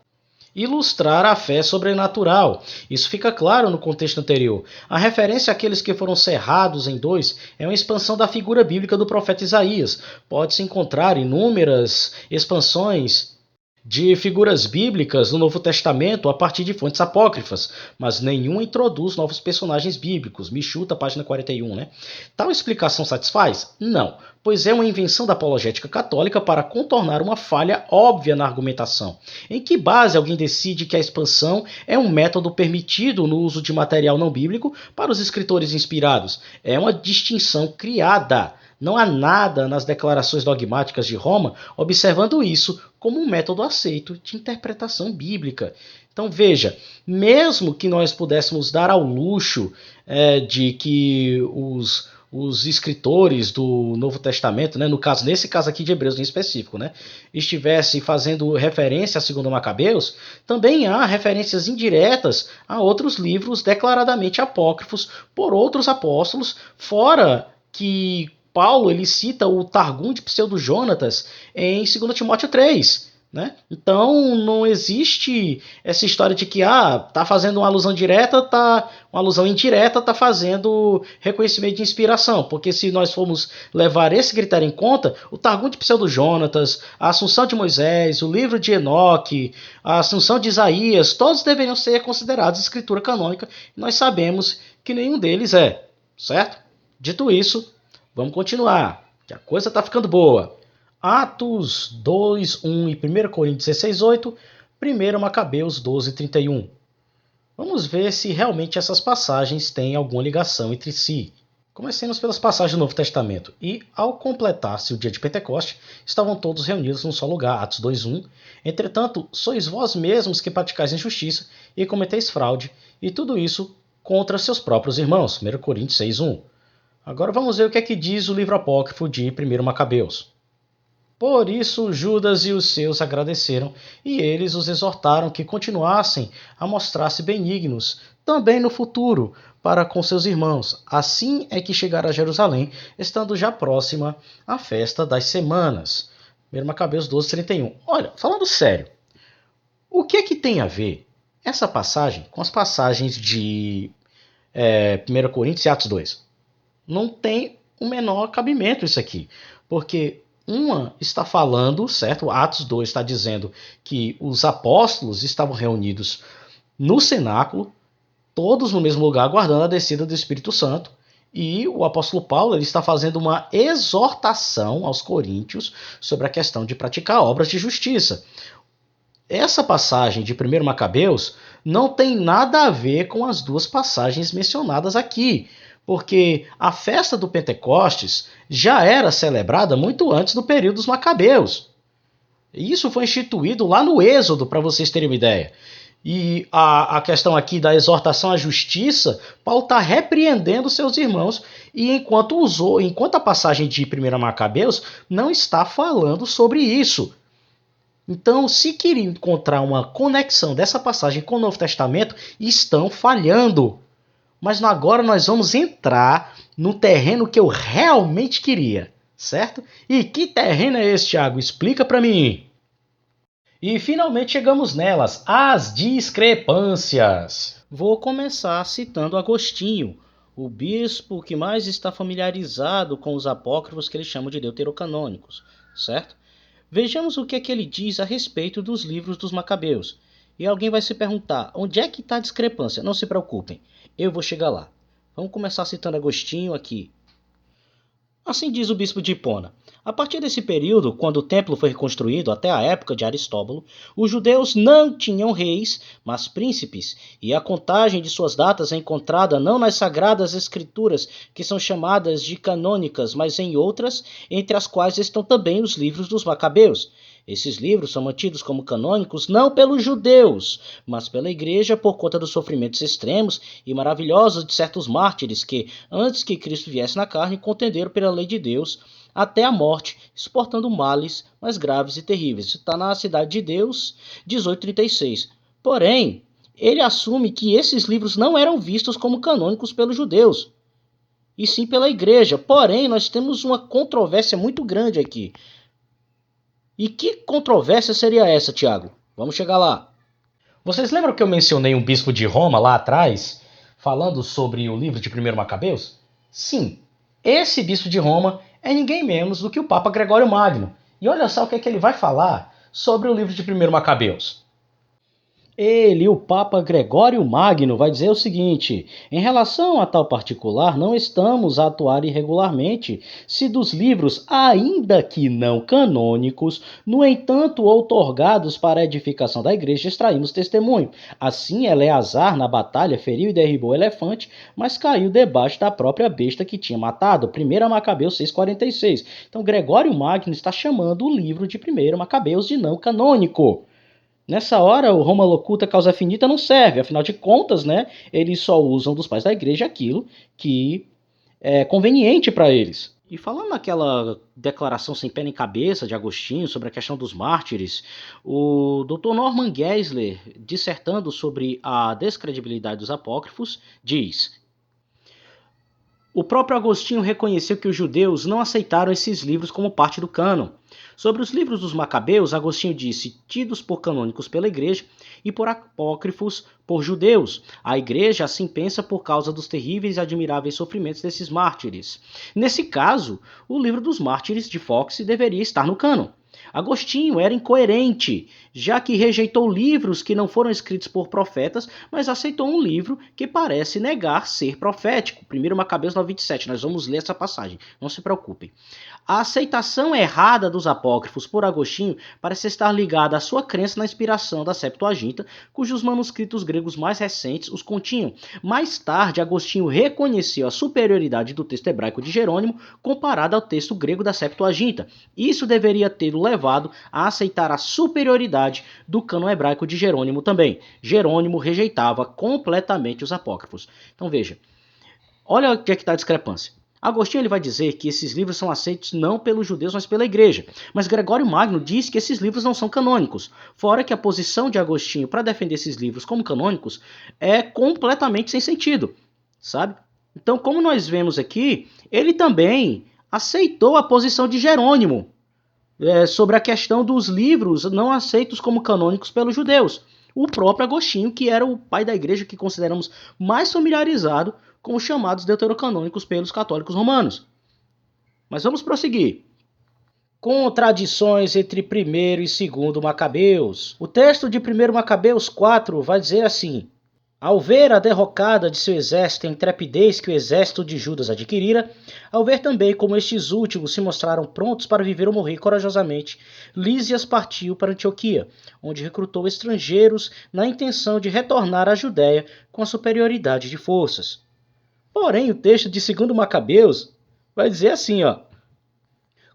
ilustrar a fé sobrenatural. Isso fica claro no contexto anterior. A referência àqueles que foram cerrados em dois é uma expansão da figura bíblica do profeta Isaías. Pode-se encontrar inúmeras expansões de figuras bíblicas no Novo Testamento a partir de fontes apócrifas, mas nenhum introduz novos personagens bíblicos. Michuta, página 41, né? Tal explicação satisfaz? Não, pois é uma invenção da apologética católica para contornar uma falha óbvia na argumentação. Em que base alguém decide que a expansão é um método permitido no uso de material não bíblico para os escritores inspirados? É uma distinção criada. Não há nada nas declarações dogmáticas de Roma observando isso como um método aceito de interpretação bíblica. Então veja, mesmo que nós pudéssemos dar ao luxo de que os escritores do Novo Testamento, né, nesse caso aqui de Hebreus em específico, né, estivessem fazendo referência a 2 Macabeus, também há referências indiretas a outros livros declaradamente apócrifos por outros apóstolos, fora que Paulo ele cita o Targum de Pseudo-Jonatas em 2 Timóteo 3. Né? Então não existe essa história de que tá fazendo uma alusão direta, uma alusão indireta, está fazendo reconhecimento de inspiração. Porque se nós formos levar esse critério em conta, o Targum de Pseudo-Jonatas, a Assunção de Moisés, o livro de Enoque, a Assunção de Isaías, todos deveriam ser considerados escritura canônica. E nós sabemos que nenhum deles é, certo? Dito isso, vamos continuar, que a coisa está ficando boa. Atos 2:1 e 1 Coríntios 16:8, 1 Macabeus 12:31. Vamos ver se realmente essas passagens têm alguma ligação entre si. Comecemos pelas passagens do Novo Testamento. E, ao completar-se o dia de Pentecoste, estavam todos reunidos num só lugar, Atos 2:1. Entretanto, sois vós mesmos que praticais injustiça e cometeis fraude, e tudo isso contra seus próprios irmãos, 1 Coríntios 6:1. Agora vamos ver o que é que diz o livro apócrifo de 1 Macabeus. Por isso Judas e os seus agradeceram, e eles os exortaram que continuassem a mostrar-se benignos, também no futuro, para com seus irmãos. Assim é que chegaram a Jerusalém, estando já próxima a festa das semanas. 1 Macabeus 12:31. Olha, falando sério, o que é que tem a ver essa passagem com as passagens de 1 Coríntios e Atos 2? Não tem o menor cabimento isso aqui, porque uma está falando, certo? Atos 2 está dizendo que os apóstolos estavam reunidos no cenáculo, todos no mesmo lugar, aguardando a descida do Espírito Santo, e o apóstolo Paulo ele está fazendo uma exortação aos coríntios sobre a questão de praticar obras de justiça. Essa passagem de 1 Macabeus não tem nada a ver com as duas passagens mencionadas aqui, porque a festa do Pentecostes já era celebrada muito antes do período dos Macabeus. Isso foi instituído lá no Êxodo, para vocês terem uma ideia. E a questão aqui da exortação à justiça, Paulo está repreendendo seus irmãos, e enquanto a passagem de 1 Macabeus não está falando sobre isso. Então, se querem encontrar uma conexão dessa passagem com o Novo Testamento, estão falhando. Mas agora nós vamos entrar no terreno que eu realmente queria, certo? E que terreno é esse, Thiago? Explica para mim. E finalmente chegamos nelas, as discrepâncias. Vou começar citando Agostinho, o bispo que mais está familiarizado com os apócrifos que eles chamam de deuterocanônicos, certo? Vejamos o que é que ele diz a respeito dos livros dos Macabeus. E alguém vai se perguntar, onde é que está a discrepância? Não se preocupem, eu vou chegar lá. Vamos começar citando Agostinho aqui. Assim diz o bispo de Hipona. A partir desse período, quando o templo foi reconstruído até a época de Aristóbulo, os judeus não tinham reis, mas príncipes, e a contagem de suas datas é encontrada não nas sagradas escrituras, que são chamadas de canônicas, mas em outras, entre as quais estão também os livros dos Macabeus. Esses livros são mantidos como canônicos não pelos judeus, mas pela igreja por conta dos sofrimentos extremos e maravilhosos de certos mártires que, antes que Cristo viesse na carne, contenderam pela lei de Deus até a morte, suportando males mais graves e terríveis. Isso está na Cidade de Deus, 1836. Porém, ele assume que esses livros não eram vistos como canônicos pelos judeus, e sim pela igreja. Porém, nós temos uma controvérsia muito grande aqui. E que controvérsia seria essa, Tiago? Vamos chegar lá. Vocês lembram que eu mencionei um bispo de Roma lá atrás, falando sobre o livro de 1 Macabeus? Sim, esse bispo de Roma é ninguém menos do que o Papa Gregório Magno. E olha só o que é que ele vai falar sobre o livro de 1 Macabeus. Ele, o Papa Gregório Magno, vai dizer o seguinte: em relação a tal particular, não estamos a atuar irregularmente, se dos livros, ainda que não canônicos, no entanto outorgados para a edificação da igreja, extraímos testemunho. Assim, Eleazar, na batalha, feriu e derribou o elefante, mas caiu debaixo da própria besta que tinha matado. 1 Macabeus 6,46. Então, Gregório Magno está chamando o livro de 1 Macabeus de não canônico. Nessa hora, o Roma Locuta Causa Finita não serve, afinal de contas, né, eles só usam dos pais da igreja aquilo que é conveniente para eles. E falando naquela declaração sem pé nem cabeça de Agostinho sobre a questão dos mártires, o Dr. Norman Geisler, dissertando sobre a descredibilidade dos apócrifos, diz: o próprio Agostinho reconheceu que os judeus não aceitaram esses livros como parte do cânon. Sobre os livros dos Macabeus, Agostinho disse, tidos por canônicos pela igreja e por apócrifos por judeus. A igreja assim pensa por causa dos terríveis e admiráveis sofrimentos desses mártires. Nesse caso, o livro dos mártires de Foxe deveria estar no cânon. Agostinho era incoerente, já que rejeitou livros que não foram escritos por profetas, mas aceitou um livro que parece negar ser profético. 1 Macabeus 9,27, nós vamos ler essa passagem, não se preocupem. A aceitação errada dos apócrifos por Agostinho parece estar ligada à sua crença na inspiração da Septuaginta, cujos manuscritos gregos mais recentes os continham. Mais tarde, Agostinho reconheceu a superioridade do texto hebraico de Jerônimo comparado ao texto grego da Septuaginta. Isso deveria ter o levado a aceitar a superioridade do cânon hebraico de Jerônimo também. Jerônimo rejeitava completamente os apócrifos. Então veja, olha o que está a discrepância. Agostinho ele vai dizer que esses livros são aceitos não pelos judeus, mas pela igreja. Mas Gregório Magno diz que esses livros não são canônicos. Fora que a posição de Agostinho para defender esses livros como canônicos é completamente sem sentido, sabe? Então, como nós vemos aqui, ele também aceitou a posição de Jerônimo sobre a questão dos livros não aceitos como canônicos pelos judeus. O próprio Agostinho, que era o pai da igreja que consideramos mais familiarizado com os chamados deuterocanônicos pelos católicos romanos. Mas vamos prosseguir. Contradições entre 1º e 2º Macabeus. O texto de 1 Macabeus 4 vai dizer assim: ao ver a derrocada de seu exército e a intrepidez que o exército de Judas adquirira, ao ver também como estes últimos se mostraram prontos para viver ou morrer corajosamente, Lísias partiu para Antioquia, onde recrutou estrangeiros na intenção de retornar à Judéia com a superioridade de forças. Porém, o texto de 2º Macabeus vai dizer assim, ó: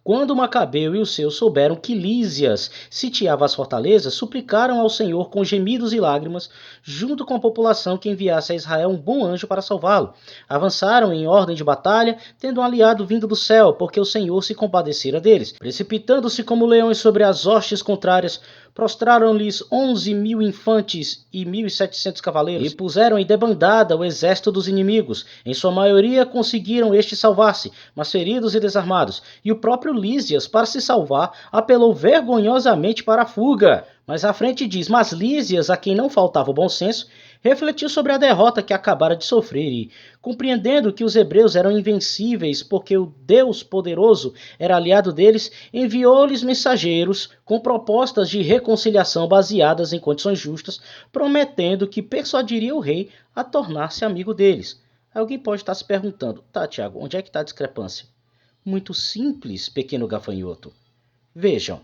Quando Macabeu e os seus souberam que Lísias sitiava as fortalezas, suplicaram ao Senhor com gemidos e lágrimas, junto com a população, que enviasse a Israel um bom anjo para salvá-lo. Avançaram em ordem de batalha, tendo um aliado vindo do céu, porque o Senhor se compadecera deles. Precipitando-se como leões sobre as hostes contrárias, prostraram-lhes 11.000 infantes e 1.700 cavaleiros, e puseram em debandada o exército dos inimigos. Em sua maioria conseguiram estes salvar-se, mas feridos e desarmados. E o próprio Lísias, para se salvar, apelou vergonhosamente para a fuga. Mas à frente diz: mas Lísias, a quem não faltava o bom senso, refletiu sobre a derrota que acabara de sofrer e, compreendendo que os hebreus eram invencíveis porque o Deus poderoso era aliado deles, enviou-lhes mensageiros com propostas de reconciliação baseadas em condições justas, prometendo que persuadiria o rei a tornar-se amigo deles. Alguém pode estar se perguntando: tá, Tiago, onde é que está a discrepância? Muito simples, pequeno gafanhoto. Vejam,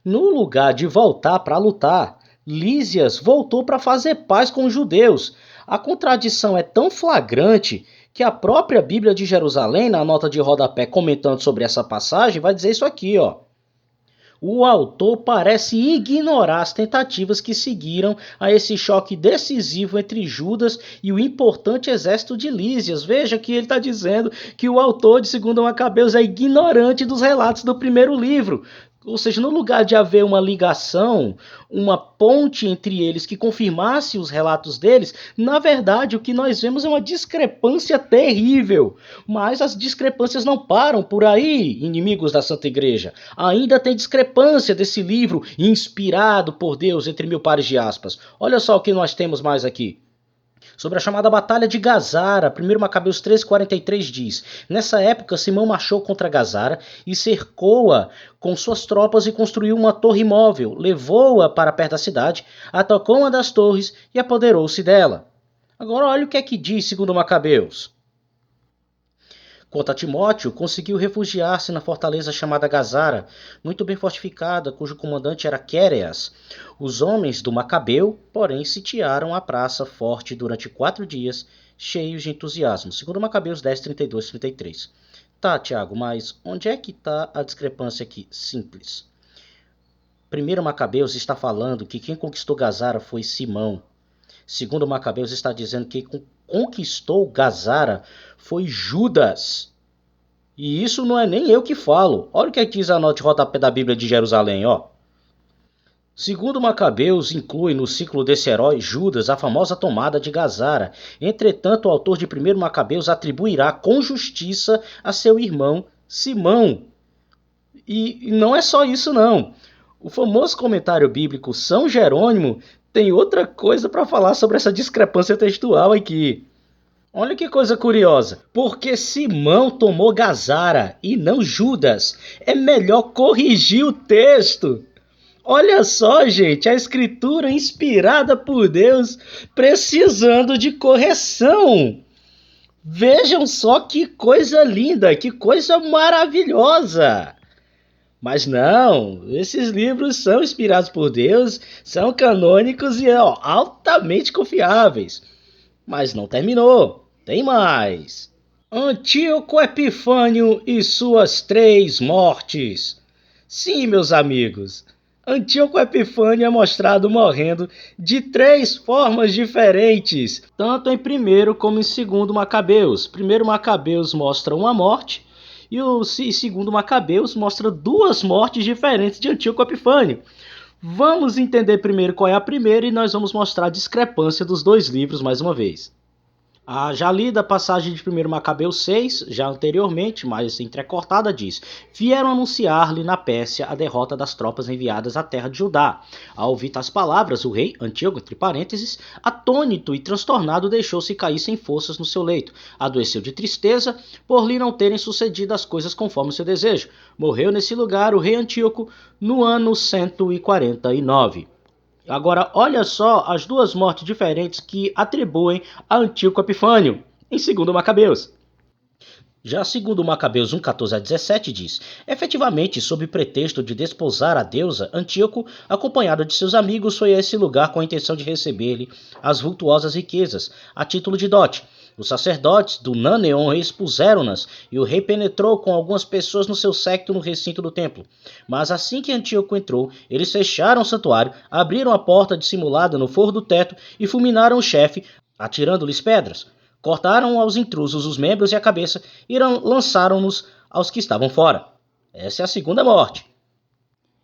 no lugar de voltar para lutar, Lísias voltou para fazer paz com os judeus. A contradição é tão flagrante que a própria Bíblia de Jerusalém, na nota de rodapé comentando sobre essa passagem, vai dizer isso aqui, ó. O autor parece ignorar as tentativas que seguiram a esse choque decisivo entre Judas e o importante exército de Lísias. Veja que ele está dizendo que o autor de 2 Macabeus é ignorante dos relatos do primeiro livro. Ou seja, no lugar de haver uma ligação, uma ponte entre eles que confirmasse os relatos deles, na verdade o que nós vemos é uma discrepância terrível. Mas as discrepâncias não param por aí, inimigos da Santa Igreja. Ainda tem discrepância desse livro inspirado por Deus, entre mil pares de aspas. Olha só o que nós temos mais aqui. Sobre a chamada Batalha de Gazara, 1 Macabeus 13:43 diz: nessa época, Simão marchou contra Gazara e cercou-a com suas tropas e construiu uma torre móvel, levou-a para perto da cidade, atacou uma das torres e apoderou-se dela. Agora olha o que é que diz 2 Macabeus. Quanto a Timóteo, conseguiu refugiar-se na fortaleza chamada Gazara, muito bem fortificada, cujo comandante era Quéreas. Os homens do Macabeu, porém, sitiaram a praça forte durante 4 dias, cheios de entusiasmo. 2 Macabeus 10, 32, 33. Tá, Tiago, mas onde é que está a discrepância aqui? Simples. 1 Macabeus está falando que quem conquistou Gazara foi Simão. 2 Macabeus está dizendo que quem conquistou Gazara foi Judas. E isso não é nem eu que falo. Olha o que diz a nota de rodapé da Bíblia de Jerusalém, ó. 2 Macabeus inclui no ciclo desse herói Judas a famosa tomada de Gazara. Entretanto, o autor de 1 Macabeus atribuirá com justiça a seu irmão Simão. E não é só isso, não. O famoso comentário bíblico São Jerônimo tem outra coisa para falar sobre essa discrepância textual aqui. Olha que coisa curiosa. Porque Simão tomou Gazara e não Judas. É melhor corrigir o texto. Olha só, gente, a escritura inspirada por Deus precisando de correção. Vejam só que coisa linda, que coisa maravilhosa. Mas não, esses livros são inspirados por Deus, são canônicos e altamente confiáveis. Mas não terminou, tem mais. Antíoco Epifânio e suas 3 mortes. Sim, meus amigos, Antíoco Epifânio é mostrado morrendo de 3 formas diferentes, tanto em 1 como em 2 Macabeus. 1 Macabeus mostra uma morte, e o 2 Macabeus mostra 2 mortes diferentes de Antíoco Epifânio. Vamos entender primeiro qual é a primeira e nós vamos mostrar a discrepância dos 2 livros mais uma vez. A já lida passagem de 1 Macabeus 6, já anteriormente, mas entrecortada, diz: vieram anunciar-lhe na Pérsia a derrota das tropas enviadas à terra de Judá. Ao ouvir tais palavras, o rei, Antíoco, entre parênteses, atônito e transtornado, deixou-se cair sem forças no seu leito. Adoeceu de tristeza, por lhe não terem sucedido as coisas conforme o seu desejo. Morreu nesse lugar o rei Antíoco no ano 149. Agora, olha só as 2 mortes diferentes que atribuem a Antíoco Epifânio, em 2 Macabeus. Já 2 Macabeus 1, 14 a 17 diz: efetivamente, sob pretexto de desposar a deusa, Antíoco, acompanhado de seus amigos, foi a esse lugar com a intenção de receber-lhe as vultuosas riquezas, a título de dote. Os sacerdotes do Naneon expuseram-nas, e o rei penetrou com algumas pessoas no seu séquito no recinto do templo. Mas assim que Antíoco entrou, eles fecharam o santuário, abriram a porta dissimulada no forro do teto e fulminaram o chefe, atirando-lhes pedras. Cortaram aos intrusos os membros e a cabeça e lançaram-nos aos que estavam fora. Essa é a segunda morte.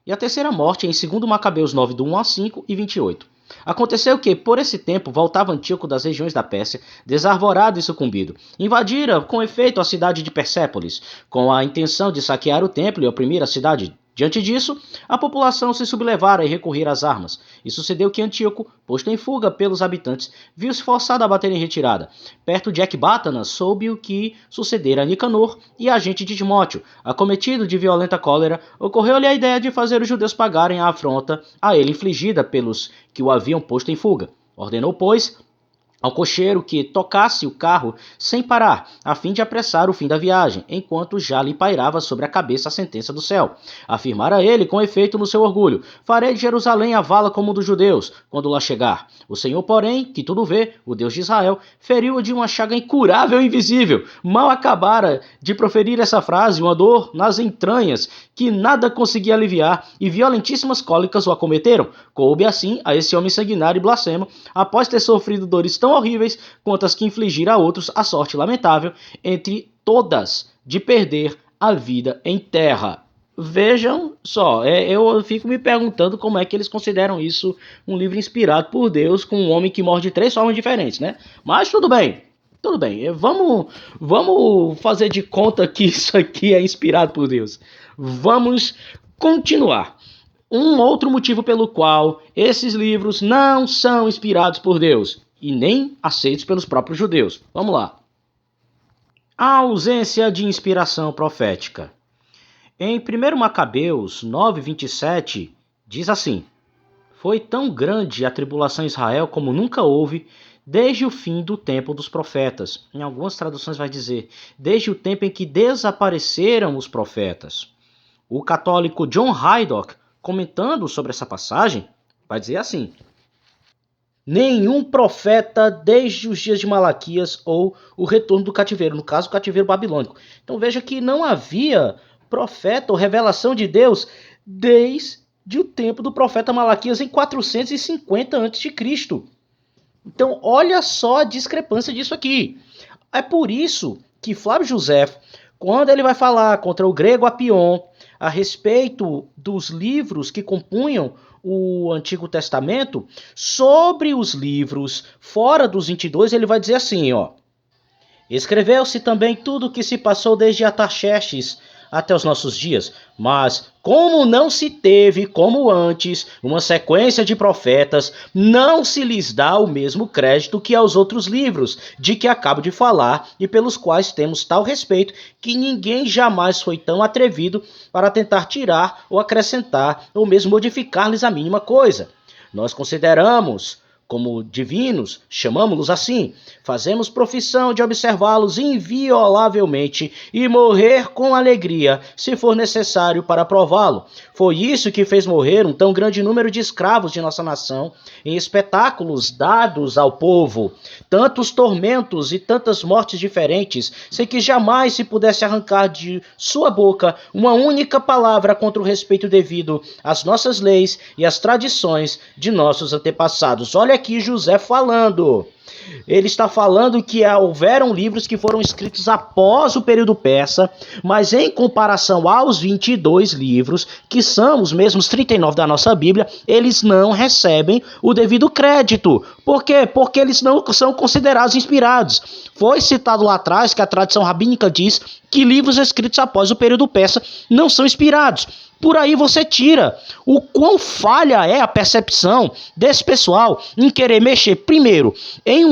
E a terceira morte é em 2 Macabeus 9, do 1 a 5 e 28. Aconteceu que, por esse tempo, voltava Antíoco das regiões da Pérsia, desarvorado e sucumbido. Invadira, com efeito, a cidade de Persépolis, com a intenção de saquear o templo e oprimir a cidade. Diante disso, a população se sublevara e recorrer às armas. E sucedeu que Antíoco, posto em fuga pelos habitantes, viu-se forçado a bater em retirada. Perto de Ecbátana, soube o que sucedera a Nicanor e agente de Timóteo. Acometido de violenta cólera, ocorreu-lhe a ideia de fazer os judeus pagarem a afronta a ele infligida pelos que o haviam posto em fuga. Ordenou, pois, ao cocheiro que tocasse o carro sem parar, a fim de apressar o fim da viagem, enquanto já lhe pairava sobre a cabeça a sentença do céu. Afirmara ele, com efeito no seu orgulho: farei de Jerusalém a vala como dos judeus, quando lá chegar. O Senhor, porém, que tudo vê, o Deus de Israel, feriu-o de uma chaga incurável e invisível. Mal acabara de proferir essa frase, uma dor nas entranhas, que nada conseguia aliviar, e violentíssimas cólicas o acometeram. Coube assim a esse homem sanguinário e blasfemo, após ter sofrido dores tão horríveis quanto as que infligir a outros a sorte lamentável, entre todas, de perder a vida em terra. Vejam só, eu fico me perguntando como é que eles consideram isso um livro inspirado por Deus, com um homem que morre de 3 formas diferentes, né? Mas tudo bem, vamos fazer de conta que isso aqui é inspirado por Deus. Vamos continuar. Um outro motivo pelo qual esses livros não são inspirados por Deus e nem aceitos pelos próprios judeus. Vamos lá. A ausência de inspiração profética. Em 1 Macabeus 9:27, diz assim: foi tão grande a tribulação em Israel como nunca houve desde o fim do tempo dos profetas. Em algumas traduções vai dizer, desde o tempo em que desapareceram os profetas. O católico John Haydock, comentando sobre essa passagem, vai dizer assim: nenhum profeta desde os dias de Malaquias ou o retorno do cativeiro, no caso o cativeiro babilônico. Então veja que não havia profeta ou revelação de Deus desde o tempo do profeta Malaquias em 450 a.C. Então olha só a discrepância disso aqui. É por isso que Flávio José, quando ele vai falar contra o grego Apion a respeito dos livros que compunham o Antigo Testamento, sobre os livros fora dos 22, ele vai dizer assim, ó: escreveu-se também tudo o que se passou desde Artaxerxes até os nossos dias, mas como não se teve, como antes, uma sequência de profetas, não se lhes dá o mesmo crédito que aos outros livros, de que acabo de falar, e pelos quais temos tal respeito, que ninguém jamais foi tão atrevido para tentar tirar ou acrescentar, ou mesmo modificar-lhes a mínima coisa. Nós consideramos como divinos, chamamos-los assim, fazemos profissão de observá-los inviolavelmente e morrer com alegria, se for necessário para prová-lo. Foi isso que fez morrer um tão grande número de escravos de nossa nação, em espetáculos dados ao povo, tantos tormentos e tantas mortes diferentes, sem que jamais se pudesse arrancar de sua boca uma única palavra contra o respeito devido às nossas leis e às tradições de nossos antepassados. Olha aqui José falando. Ele está falando que houveram livros que foram escritos após o período persa, mas em comparação aos 22 livros, que são os mesmos 39 da nossa Bíblia, eles não recebem o devido crédito. Por quê? Porque eles não são considerados inspirados. Foi citado lá atrás que a tradição rabínica diz que livros escritos após o período persa não são inspirados. Por aí você tira o quão falha é a percepção desse pessoal em querer mexer, primeiro, em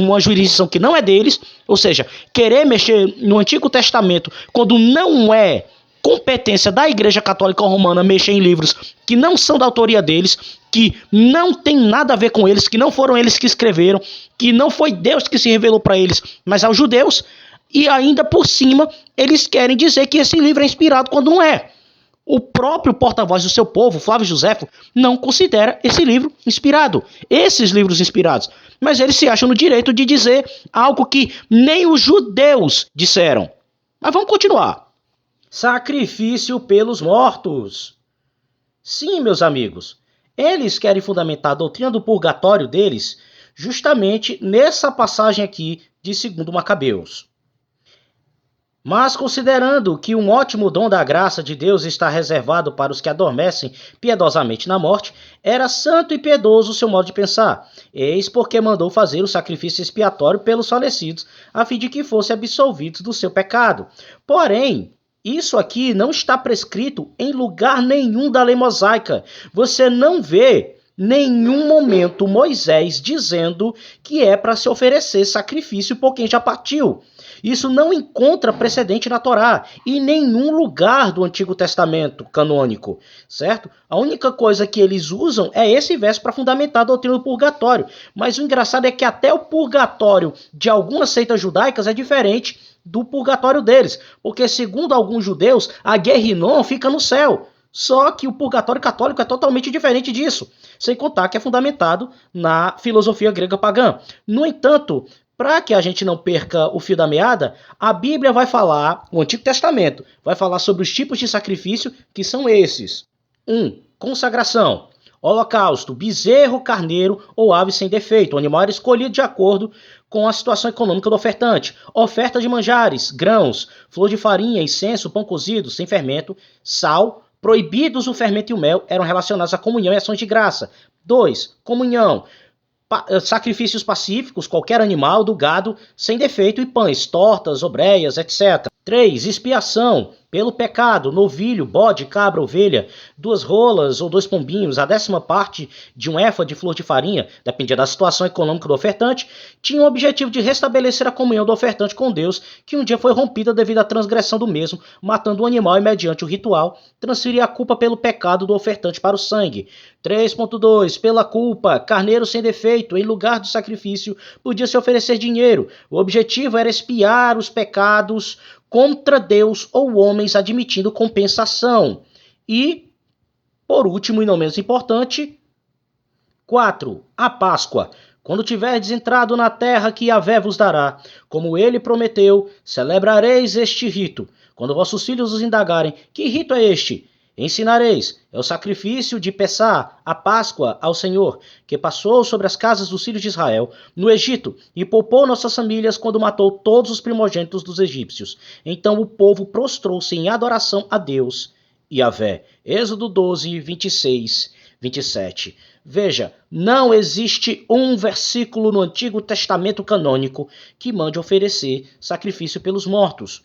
uma jurisdição que não é deles, ou seja, querer mexer no Antigo Testamento quando não é competência da Igreja Católica Romana mexer em livros que não são da autoria deles, que não tem nada a ver com eles, que não foram eles que escreveram, que não foi Deus que se revelou para eles, mas aos judeus, e ainda por cima eles querem dizer que esse livro é inspirado quando não é. O próprio porta-voz do seu povo, Flávio Joséfo, não considera esse livro inspirado, esses livros inspirados. Mas eles se acham no direito de dizer algo que nem os judeus disseram. Mas vamos continuar. Sacrifício pelos mortos. Sim, meus amigos, eles querem fundamentar a doutrina do purgatório deles justamente nessa passagem aqui de 2 Macabeus. Mas considerando que um ótimo dom da graça de Deus está reservado para os que adormecem piedosamente na morte, era santo e piedoso o seu modo de pensar. Eis porque mandou fazer o sacrifício expiatório pelos falecidos, a fim de que fossem absolvidos do seu pecado. Porém, isso aqui não está prescrito em lugar nenhum da lei mosaica. Você não vê nenhum momento Moisés dizendo que é para se oferecer sacrifício por quem já partiu. Isso não encontra precedente na Torá e em nenhum lugar do Antigo Testamento canônico, certo? A única coisa que eles usam é esse verso para fundamentar a doutrina do purgatório. Mas o engraçado é que até o purgatório de algumas seitas judaicas é diferente do purgatório deles, porque segundo alguns judeus, a Guerrinon fica no céu. Só que o purgatório católico é totalmente diferente disso, sem contar que é fundamentado na filosofia grega pagã. No entanto, para que a gente não perca o fio da meada, a Bíblia vai falar, o Antigo Testamento, vai falar sobre os tipos de sacrifício que são esses. 1. Consagração. Holocausto, bezerro, carneiro ou ave sem defeito. O animal era escolhido de acordo com a situação econômica do ofertante. Oferta de manjares, grãos, flor de farinha, incenso, pão cozido, sem fermento, sal. Proibidos o fermento e o mel eram relacionados à comunhão e ações de graça. 2. Comunhão. Sacrifícios pacíficos, qualquer animal do gado sem defeito e pães, tortas, obreias, etc. 3. Expiação pelo pecado, novilho, bode, cabra, ovelha, 2 rolas ou 2 pombinhos, a 10ª parte de um éfa de flor de farinha, dependia da situação econômica do ofertante, tinha o objetivo de restabelecer a comunhão do ofertante com Deus, que um dia foi rompida devido à transgressão do mesmo, matando o animal e, mediante o ritual, transferir a culpa pelo pecado do ofertante para o sangue. 3.2. Pela culpa, carneiro sem defeito, em lugar do sacrifício, podia se oferecer dinheiro. O objetivo era expiar os pecados contra Deus ou homens, admitindo compensação. E, por último e não menos importante, 4. A Páscoa. Quando tiverdes entrado na terra que Yahvé vos dará, como ele prometeu, celebrareis este rito. Quando vossos filhos os indagarem, que rito é este? Ensinareis, é o sacrifício de Pessá, a Páscoa ao Senhor, que passou sobre as casas dos filhos de Israel, no Egito, e poupou nossas famílias quando matou todos os primogênitos dos egípcios. Então o povo prostrou-se em adoração a Deus, Yahvé. Êxodo 12, 26, 27. Veja, não existe um versículo no Antigo Testamento canônico que mande oferecer sacrifício pelos mortos.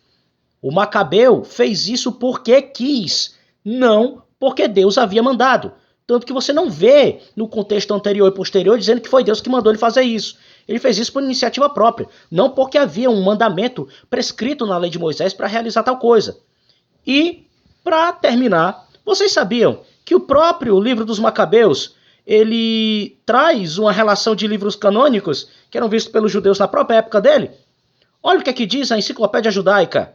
O Macabeu fez isso porque quis, não porque Deus havia mandado. Tanto que você não vê no contexto anterior e posterior dizendo que foi Deus que mandou ele fazer isso. Ele fez isso por iniciativa própria, não porque havia um mandamento prescrito na lei de Moisés para realizar tal coisa. E, para terminar, vocês sabiam que o próprio livro dos Macabeus, ele traz uma relação de livros canônicos que eram vistos pelos judeus na própria época dele? Olha o que aqui diz a Enciclopédia Judaica.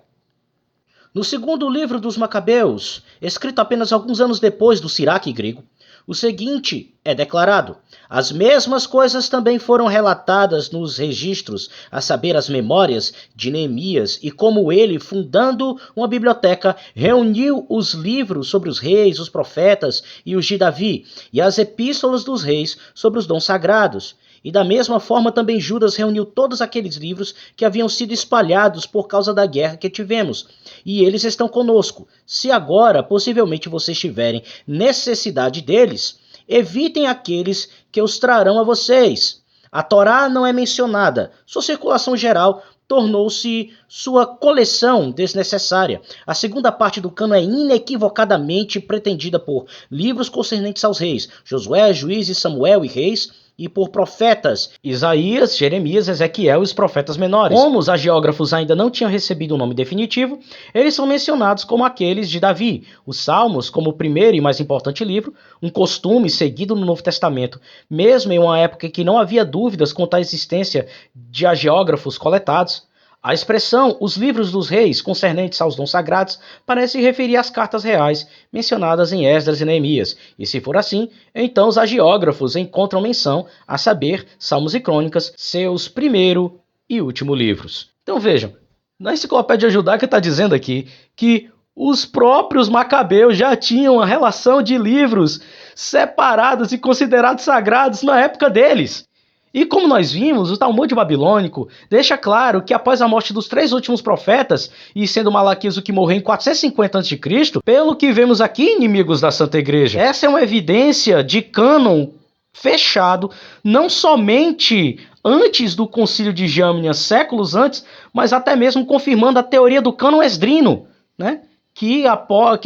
No 2º livro dos Macabeus, escrito apenas alguns anos depois do Siraque grego, o seguinte é declarado: as mesmas coisas também foram relatadas nos registros, a saber, as memórias de Neemias, e como ele, fundando uma biblioteca, reuniu os livros sobre os reis, os profetas e os de Davi, e as epístolas dos reis sobre os dons sagrados. E da mesma forma também Judas reuniu todos aqueles livros que haviam sido espalhados por causa da guerra que tivemos. E eles estão conosco. Se agora, possivelmente, vocês tiverem necessidade deles, evitem aqueles que os trarão a vocês. A Torá não é mencionada. Sua circulação geral tornou-se sua coleção desnecessária. A 2ª parte do cano é inequivocadamente pretendida por livros concernentes aos reis, Josué, Juízes, Samuel e Reis, e por profetas, Isaías, Jeremias, Ezequiel e os profetas menores. Como os hagiógrafos ainda não tinham recebido um nome definitivo, eles são mencionados como aqueles de Davi. Os Salmos, como o primeiro e mais importante livro, um costume seguido no Novo Testamento, mesmo em uma época em que não havia dúvidas quanto à existência de hagiógrafos coletados. A expressão os livros dos reis concernentes aos dons sagrados parece referir às cartas reais mencionadas em Esdras e Neemias. E se for assim, então os hagiógrafos encontram menção, a saber, Salmos e Crônicas, seus primeiro e último livros. Então vejam, na Enciclopédia Judaica está dizendo aqui que os próprios macabeus já tinham uma relação de livros separados e considerados sagrados na época deles. E como nós vimos, o Talmud babilônico deixa claro que após a morte dos 3 últimos profetas, e sendo Malaquias o que morreu em 450 a.C., pelo que vemos aqui, inimigos da Santa Igreja, essa é uma evidência de cânon fechado, não somente antes do concílio de Jâmnia, séculos antes, mas até mesmo confirmando a teoria do cânon esdrino, né? Que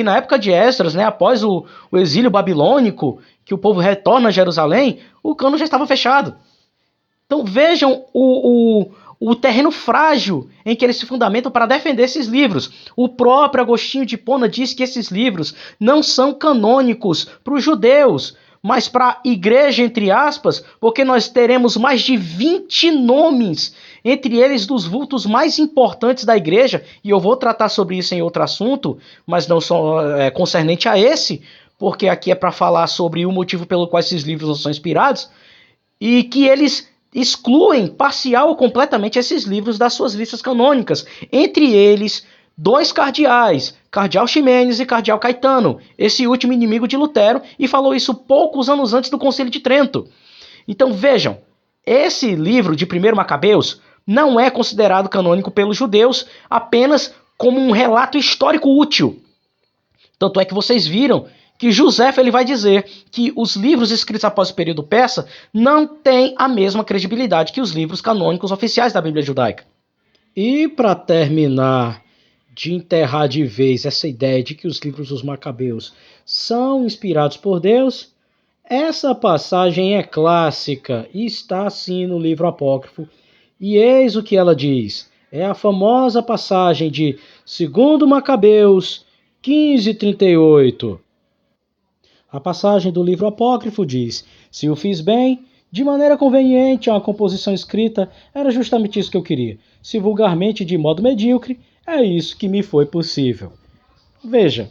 na época de Esdras, né, após o exílio babilônico, que o povo retorna a Jerusalém, o cânon já estava fechado. Então vejam o terreno frágil em que eles se fundamentam para defender esses livros. O próprio Agostinho de Hipona diz que esses livros não são canônicos para os judeus, mas para a igreja, entre aspas, porque nós teremos mais de 20 nomes, entre eles dos vultos mais importantes da igreja, e eu vou tratar sobre isso em outro assunto, mas não só concernente a esse, porque aqui é para falar sobre o motivo pelo qual esses livros não são inspirados, e que eles excluem parcial ou completamente esses livros das suas listas canônicas, entre eles 2 cardeais, Cardeal Ximenes e Cardeal Caetano, esse último inimigo de Lutero, e falou isso poucos anos antes do Concílio de Trento. Então vejam, esse livro de 1 Macabeus não é considerado canônico pelos judeus apenas como um relato histórico útil. Tanto é que vocês viram que Joséfo ele vai dizer que os livros escritos após o período persa não têm a mesma credibilidade que os livros canônicos oficiais da Bíblia judaica. E para terminar de enterrar de vez essa ideia de que os livros dos Macabeus são inspirados por Deus, essa passagem é clássica e está assim no livro apócrifo, e eis o que ela diz. É a famosa passagem de 2 Macabeus 15:38. A passagem do livro apócrifo diz: se o fiz bem, de maneira conveniente a uma composição escrita, era justamente isso que eu queria. Se vulgarmente de modo medíocre, é isso que me foi possível. Veja,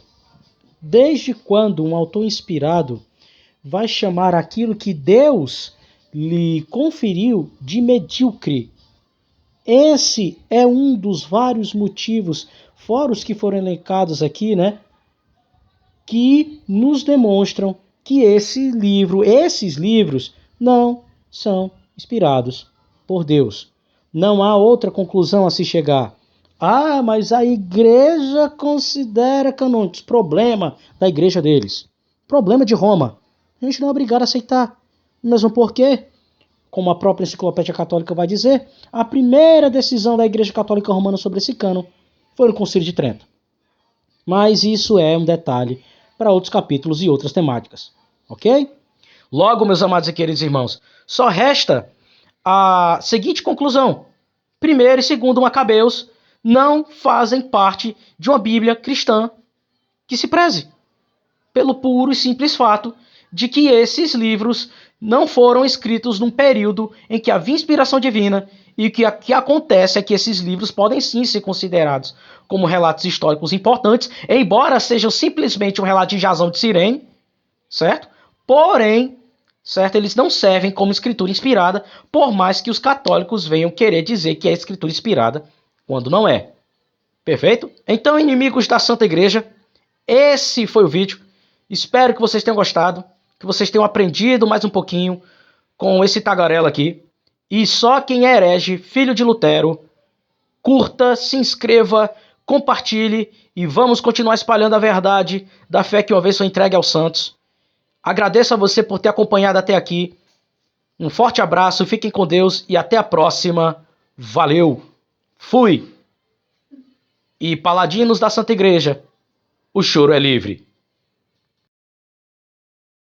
desde quando um autor inspirado vai chamar aquilo que Deus lhe conferiu de medíocre? Esse é um dos vários motivos, fora os que foram elencados aqui, né? Que nos demonstram que esses livros não são inspirados por Deus. Não há outra conclusão a se chegar. Ah, mas a igreja considera canônicos. Problema da igreja deles. Problema de Roma. A gente não é obrigado a aceitar. Mesmo porque, como a própria Enciclopédia Católica vai dizer, a primeira decisão da Igreja Católica Romana sobre esse cânon foi no Concílio de Trento. Mas isso é um detalhe para outros capítulos e outras temáticas, ok? Logo, meus amados e queridos irmãos, só resta a seguinte conclusão. 1º e 2º Macabeus não fazem parte de uma Bíblia cristã que se preze, pelo puro e simples fato de que esses livros não foram escritos num período em que havia inspiração divina, e o que acontece é que esses livros podem sim ser considerados como relatos históricos importantes, embora sejam simplesmente um relato de Jasão de Cirene, certo? Porém, certo, eles não servem como escritura inspirada, por mais que os católicos venham querer dizer que é escritura inspirada, quando não é. Perfeito? Então, inimigos da Santa Igreja, esse foi o vídeo. Espero que vocês tenham gostado, que vocês tenham aprendido mais um pouquinho com esse tagarela aqui. E só quem é herege, filho de Lutero, curta, se inscreva, compartilhe e vamos continuar espalhando a verdade da fé que uma vez foi entregue aos santos. Agradeço a você por ter acompanhado até aqui. Um forte abraço, fiquem com Deus e até a próxima. Valeu! Fui! E paladinos da Santa Igreja, o choro é livre.